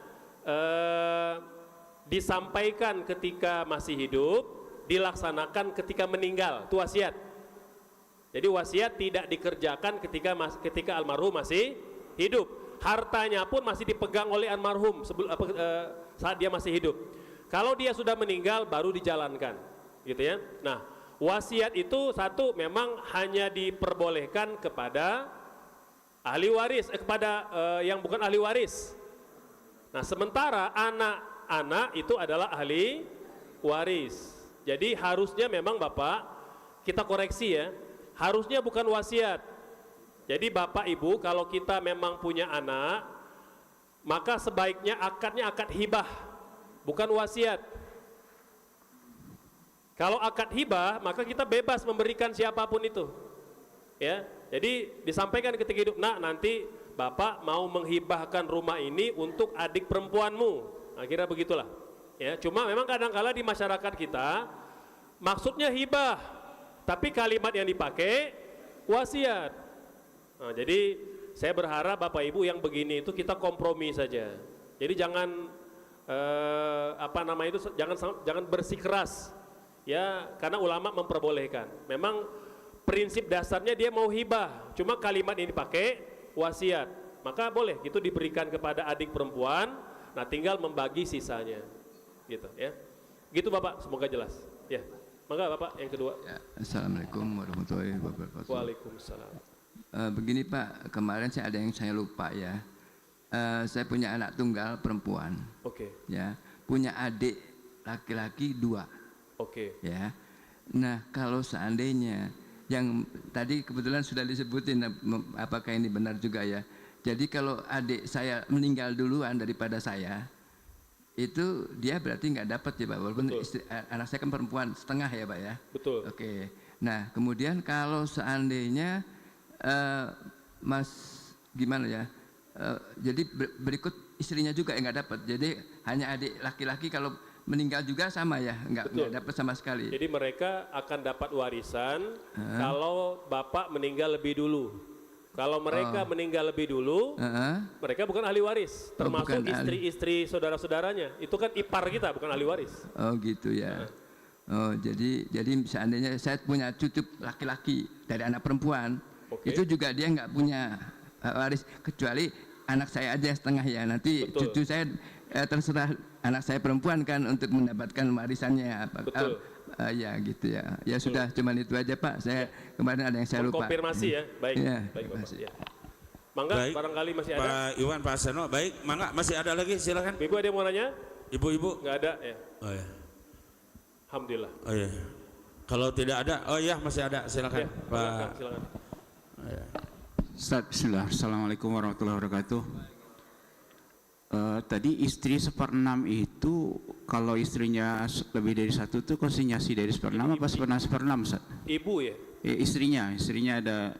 disampaikan ketika masih hidup, dilaksanakan ketika meninggal, itu wasiat. Jadi wasiat tidak dikerjakan ketika almarhum masih hidup. Hartanya pun masih dipegang oleh almarhum saat dia masih hidup. Kalau dia sudah meninggal baru dijalankan, gitu ya. Nah, wasiat itu satu memang hanya diperbolehkan kepada ahli waris, kepada yang bukan ahli waris. Nah, sementara anak-anak itu adalah ahli waris. Jadi harusnya memang Bapak, kita koreksi ya, harusnya bukan wasiat. Jadi Bapak Ibu kalau kita memang punya anak, maka sebaiknya akadnya akad hibah, bukan wasiat. Kalau akad hibah, maka kita bebas memberikan siapapun itu. Ya, jadi disampaikan ketika hidup, nah nanti Bapak mau menghibahkan rumah ini untuk adik perempuanmu. Nah, kira begitulah. Ya, cuma memang kadang-kala di masyarakat kita maksudnya hibah, tapi kalimat yang dipakai wasiat. Nah, jadi saya berharap Bapak Ibu yang begini itu kita kompromi saja. Jadi jangan jangan bersikeras. Ya, karena ulama memperbolehkan. Memang prinsip dasarnya dia mau hibah, cuma kalimat ini dipakai wasiat. Maka boleh itu diberikan kepada adik perempuan. Nah, tinggal membagi sisanya. Gitu ya. Gitu Bapak, semoga jelas. Ya. Maka Bapak yang kedua. Ya, Assalamualaikum warahmatullahi wabarakatuh. Waalaikumsalam. Begini Pak, kemarin ada yang saya lupa ya. Saya punya anak tunggal perempuan. Oke. Ya, punya adik laki-laki 2. Oke. Ya. Nah, kalau seandainya yang tadi kebetulan sudah disebutin, apakah ini benar juga ya? Jadi kalau adik saya meninggal duluan daripada saya, itu dia berarti nggak dapat ya Pak, walaupun anak saya kan perempuan setengah ya Pak ya. Betul. Oke. Nah kemudian kalau seandainya Mas gimana ya, jadi berikut istrinya juga yang nggak dapat, jadi hanya adik laki-laki kalau meninggal juga sama ya, nggak dapat sama sekali. Jadi mereka akan dapat warisan kalau bapak meninggal lebih dulu. Kalau mereka meninggal lebih dulu, mereka bukan ahli waris, termasuk istri-istri saudara-saudaranya. Itu kan ipar kita, bukan ahli waris. Oh gitu ya. Oh jadi seandainya saya punya cucu laki-laki dari anak perempuan, itu juga dia nggak punya waris, kecuali anak saya aja setengah ya. Nanti cucu saya terserah anak saya perempuan kan untuk mendapatkan warisannya. Betul. Ya gitu ya. Ya sudah, cuman itu aja Pak. Saya kemarin ada yang saya lupa. Konfirmasi ya. Baik. Ya, baik Bapak. Ya. Mangga, baik, barangkali masih ada. Pak Iwan, Pak Seno, baik. Mangga, masih ada lagi, silakan. Ibu ada yang mau nanya? Ibu-ibu? Nggak ada ya. Oh ya. Alhamdulillah. Oh ya. Kalau tidak ada, oh iya masih ada, silakan. Ya, Pak. silakan. Oh, ya. Ustaz, bismillah. Assalamualaikum warahmatullahi wabarakatuh. Tadi istri 1/6 itu kalau istrinya lebih dari satu tuh konsinyasi dari 1/6 apa 1/6 Ustaz? Ibu ya. Istrinya ada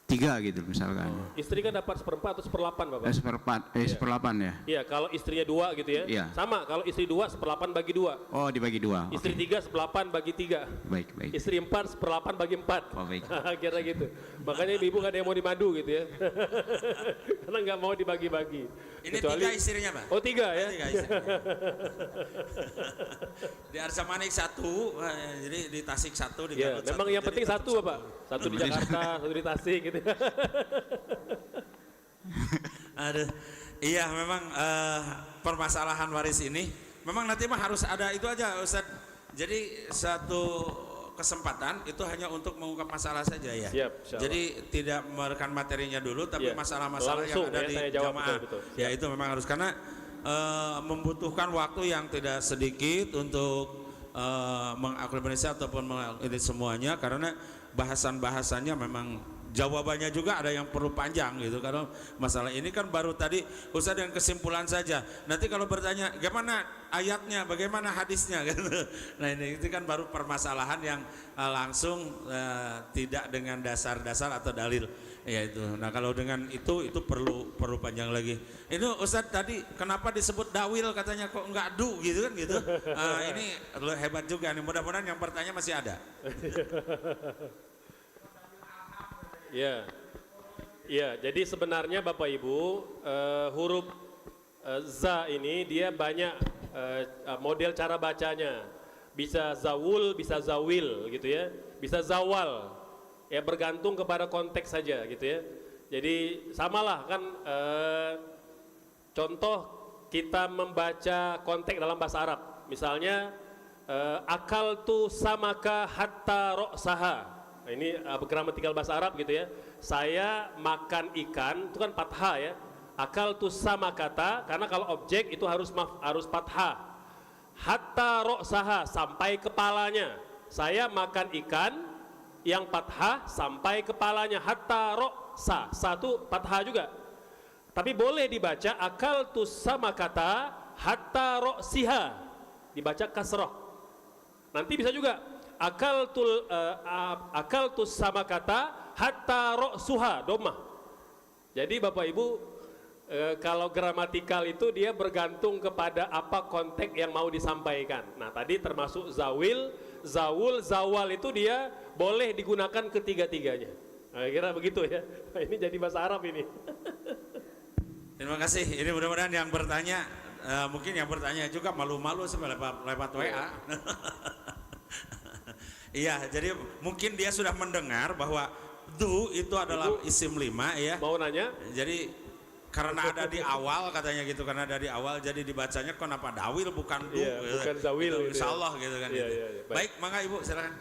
3 gitu misalkan. Istri kan dapat 1/4 atau 1/8 Bapak? 1/8 ya. Iya, kalau istrinya 2 gitu ya. Iya. Sama, kalau istri 2 1/8 bagi 2. Oh, dibagi 2. Istri 3 1/8 bagi 3. Baik. Istri 4 1/8 bagi 4. Oh, baik. Kira gitu. Makanya ibu nggak ada yang mau dimadu gitu ya. Karena nggak mau dibagi-bagi. Ini 3 istrinya, Pak. Oh 3 ya. 3 istrinya. Di Arsa Manik 1, jadi di Tasik 1, di Ya, Garut 1. memang yang penting satu Bapak. Satu di Jakarta, satu di Tasik gitu. Aduh, iya memang permasalahan waris ini memang nanti mah harus ada itu aja Ustaz. Jadi satu kesempatan itu hanya untuk mengungkap masalah saja ya. Siap, insyaallah. Jadi tidak merekam materinya dulu, tapi Iya, masalah-masalah yang langsung ada ya, di saya jawab, jamaah. betul. Ya itu memang harus karena membutuhkan waktu yang tidak sedikit untuk mengaklimatisasi ataupun ini semuanya karena bahasan-bahasannya memang jawabannya juga ada yang perlu panjang gitu karena masalah ini kan baru tadi Ustaz dengan kesimpulan saja. Nanti kalau bertanya bagaimana ayatnya, bagaimana hadisnya gitu. Nah ini itu kan baru permasalahan yang langsung tidak dengan dasar-dasar atau dalil ya itu. Nah kalau dengan itu perlu panjang lagi. Ini Ustaz tadi kenapa disebut dawil katanya kok enggak du gitu kan gitu. Ini hebat juga nih. Mudah-mudahan yang bertanya masih ada. Ya, jadi sebenarnya Bapak Ibu huruf za ini dia banyak model cara bacanya. Bisa zawul, bisa zawil gitu ya, bisa zawal. Ya bergantung kepada konteks saja gitu ya. Jadi samalah kan contoh kita membaca konteks dalam bahasa Arab. Misalnya akal tu samaka hatta roksaha. Nah, ini gramatikal bahasa Arab gitu ya. Saya makan ikan, itu kan fathah ya. Akal tu sama kata, karena kalau objek itu harus fathah. Hatta roksaha, sampai kepalanya. Saya makan ikan yang fathah sampai kepalanya. Hatta roksa, satu fathah juga. Tapi boleh dibaca akal tu sama kata hatta roksiha, dibaca kasroh. Nanti bisa juga akal tu sama kata hatta roksuha domah. Jadi Bapak Ibu kalau gramatikal itu dia bergantung kepada apa konteks yang mau disampaikan. Nah tadi termasuk zawil, zawul, zawal itu dia boleh digunakan ketiga-tiganya. Nah, kira begitu ya. Ini jadi bahasa Arab ini. Terima kasih. Ini mudah-mudahan yang bertanya mungkin yang bertanya juga malu-malu lewat WA. Iya, jadi mungkin dia sudah mendengar bahwa du itu adalah isim 5 ya. Mau nanya? Jadi karena ada di awal katanya gitu, karena ada di awal jadi dibacanya kenapa dawil bukan du, Iya, gitu. bukan zawil Gitu, gitu ya. insya Allah gitu kan. Iya, gitu. iya, iya. Baik, mangga Ibu silakan.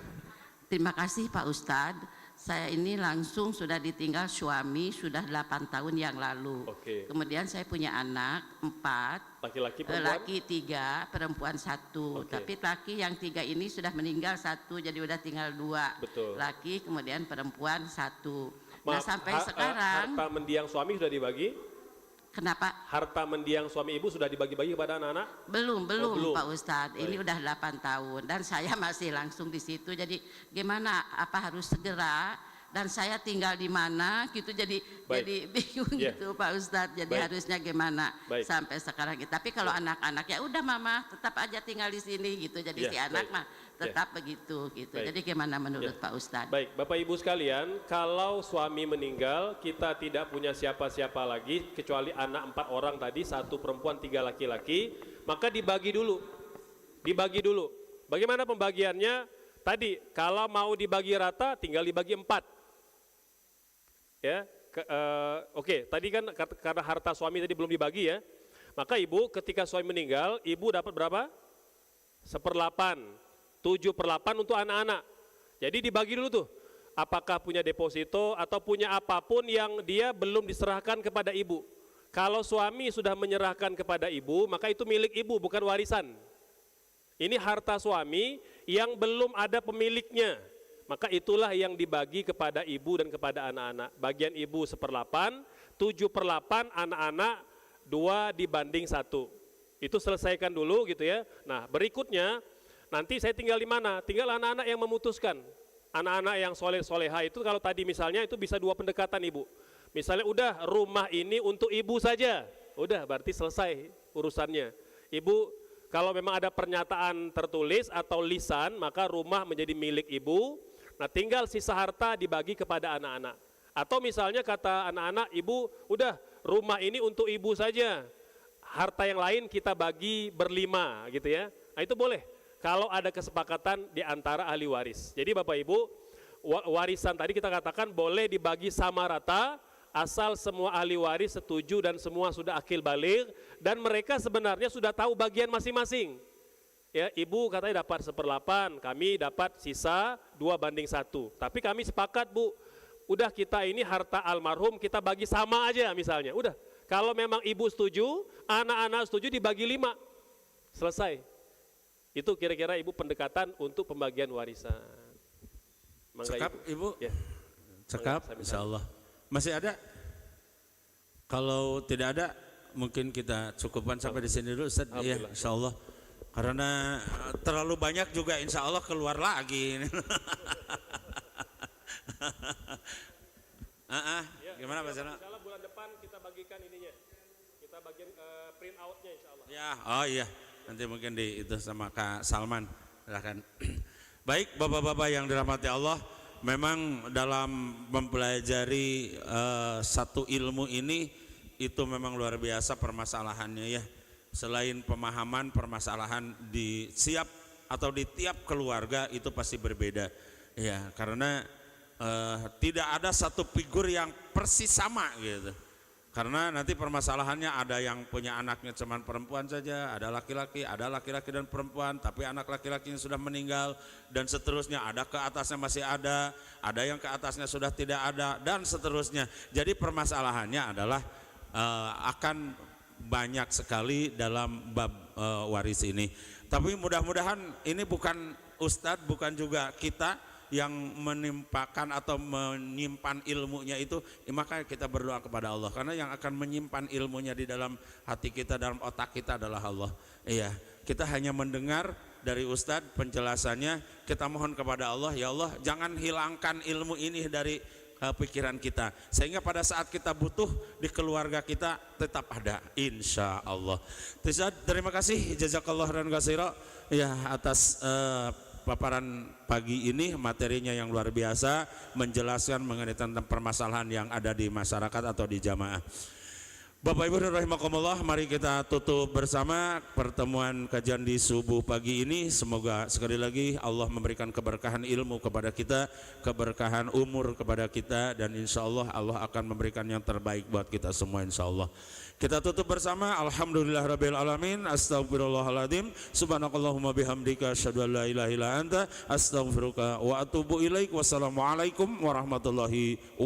Terima kasih Pak Ustadz. Saya ini langsung sudah ditinggal suami sudah 8 tahun yang lalu. Oke. Kemudian saya punya anak 4, Laki-laki perempuan? laki 3, perempuan 1. Oke. Tapi laki yang 3 ini sudah meninggal 1, jadi udah tinggal 2. Betul. Laki kemudian perempuan 1. Nah Maaf, sampai sekarang, harta mendiang suami sudah dibagi? kenapa? Harta mendiang suami ibu sudah dibagi-bagi kepada anak-anak? Belum, belum. Pak Ustadz. Ini udah 8 tahun dan saya masih langsung di situ. Jadi gimana? Apa harus segera? Dan saya tinggal di mana? Gitu jadi bingung Yeah. gitu Pak Ustadz. Jadi Baik. harusnya gimana Baik. sampai sekarang? Tapi kalau anak-anak ya udah Mama tetap aja tinggal di sini gitu. Jadi Yeah, si anak baik. mah tetap begitu gitu. Baik. Jadi gimana menurut Yeah. Pak Ustadz? Baik, Bapak Ibu sekalian, kalau suami meninggal, kita tidak punya siapa-siapa lagi kecuali anak 4 orang tadi, 1 perempuan, 3 laki-laki, maka dibagi dulu. Dibagi dulu. Bagaimana pembagiannya? Tadi kalau mau dibagi rata, tinggal dibagi 4. Ya, oke, tadi kan karena harta suami tadi belum dibagi ya, maka ibu ketika suami meninggal, ibu dapat berapa? 1/8, 7/8 untuk anak-anak. Jadi dibagi dulu tuh, apakah punya deposito atau punya apapun yang dia belum diserahkan kepada ibu. Kalau suami sudah menyerahkan kepada ibu, maka itu milik ibu, bukan warisan. Ini harta suami yang belum ada pemiliknya, maka itulah yang dibagi kepada ibu dan kepada anak-anak. Bagian ibu 1/8, 7/8 anak-anak, 2/1. Itu selesaikan dulu gitu ya. Nah berikutnya, nanti saya tinggal di mana? Tinggal anak-anak yang memutuskan. Anak-anak yang soleh-soleha itu kalau tadi misalnya itu bisa 2 pendekatan ibu. Misalnya udah rumah ini untuk ibu saja, udah berarti selesai urusannya. Ibu kalau memang ada pernyataan tertulis atau lisan, maka rumah menjadi milik ibu. Nah tinggal sisa harta dibagi kepada anak-anak. Atau misalnya kata anak-anak, ibu udah rumah ini untuk ibu saja, harta yang lain kita bagi berlima gitu ya. Nah itu boleh kalau ada kesepakatan di antara ahli waris. Jadi Bapak Ibu, warisan tadi kita katakan boleh dibagi sama rata, asal semua ahli waris setuju dan semua sudah akil baligh dan mereka sebenarnya sudah tahu bagian masing-masing. Ya, ibu katanya dapat 1/8, kami dapat sisa 2/1. Tapi kami sepakat Bu, udah kita ini harta almarhum kita bagi sama aja misalnya. Udah, kalau memang ibu setuju, anak-anak setuju dibagi 5. Selesai. Itu kira-kira ibu pendekatan untuk pembagian warisan. Mangga Cekap Ibu? Ya. Cekap, insya Allah. Masih ada? Kalau tidak ada, mungkin kita cukupkan sampai di sini dulu Ustaz. Ya, insya Allah. Karena terlalu banyak juga insya Allah keluar lagi. Gimana Pak Zana? Insya Allah bulan depan kita bagikan ininya. Kita bagian print outnya insya Allah. Ya, oh iya. Nanti mungkin di itu sama Kak Salman. Silahkan. Baik Bapak-Bapak yang dirahmati Allah. Memang dalam mempelajari satu ilmu ini itu memang luar biasa permasalahannya ya. Selain pemahaman permasalahan di tiap keluarga itu pasti berbeda ya, karena tidak ada satu figur yang persis sama gitu. Karena nanti permasalahannya ada yang punya anaknya cuma perempuan saja, ada laki-laki dan perempuan, tapi anak laki-lakinya sudah meninggal dan seterusnya, ada ke atasnya masih ada yang ke atasnya sudah tidak ada dan seterusnya. Jadi permasalahannya adalah akan banyak sekali dalam bab waris ini. Tapi mudah-mudahan ini bukan Ustadz, bukan juga kita yang menimpakan atau menyimpan ilmunya itu, maka kita berdoa kepada Allah, karena yang akan menyimpan ilmunya di dalam hati kita, dalam otak kita adalah Allah. Iya, kita hanya mendengar dari Ustadz penjelasannya, kita mohon kepada Allah, ya Allah jangan hilangkan ilmu ini dari pikiran kita, sehingga pada saat kita butuh di keluarga kita tetap ada, insya Allah. Terima kasih, jazakallah khairan katsira ya atas paparan pagi ini, materinya yang luar biasa, menjelaskan mengenai tentang permasalahan yang ada di masyarakat atau di jamaah. Bapak Ibu rahimakumullah, mari kita tutup bersama pertemuan kajian di subuh pagi ini. Semoga sekali lagi Allah memberikan keberkahan ilmu kepada kita, keberkahan umur kepada kita, dan insya Allah Allah akan memberikan yang terbaik buat kita semua insya Allah. Kita tutup bersama alhamdulillahirabbil alamin, astagfirullahaladzim, subhanakallahumma bihamdika, asyhadu an la ilaha illa anta, astaghfiruka wa atubu ilaik. Wassalamualaikum warahmatullahi wabarakatuh.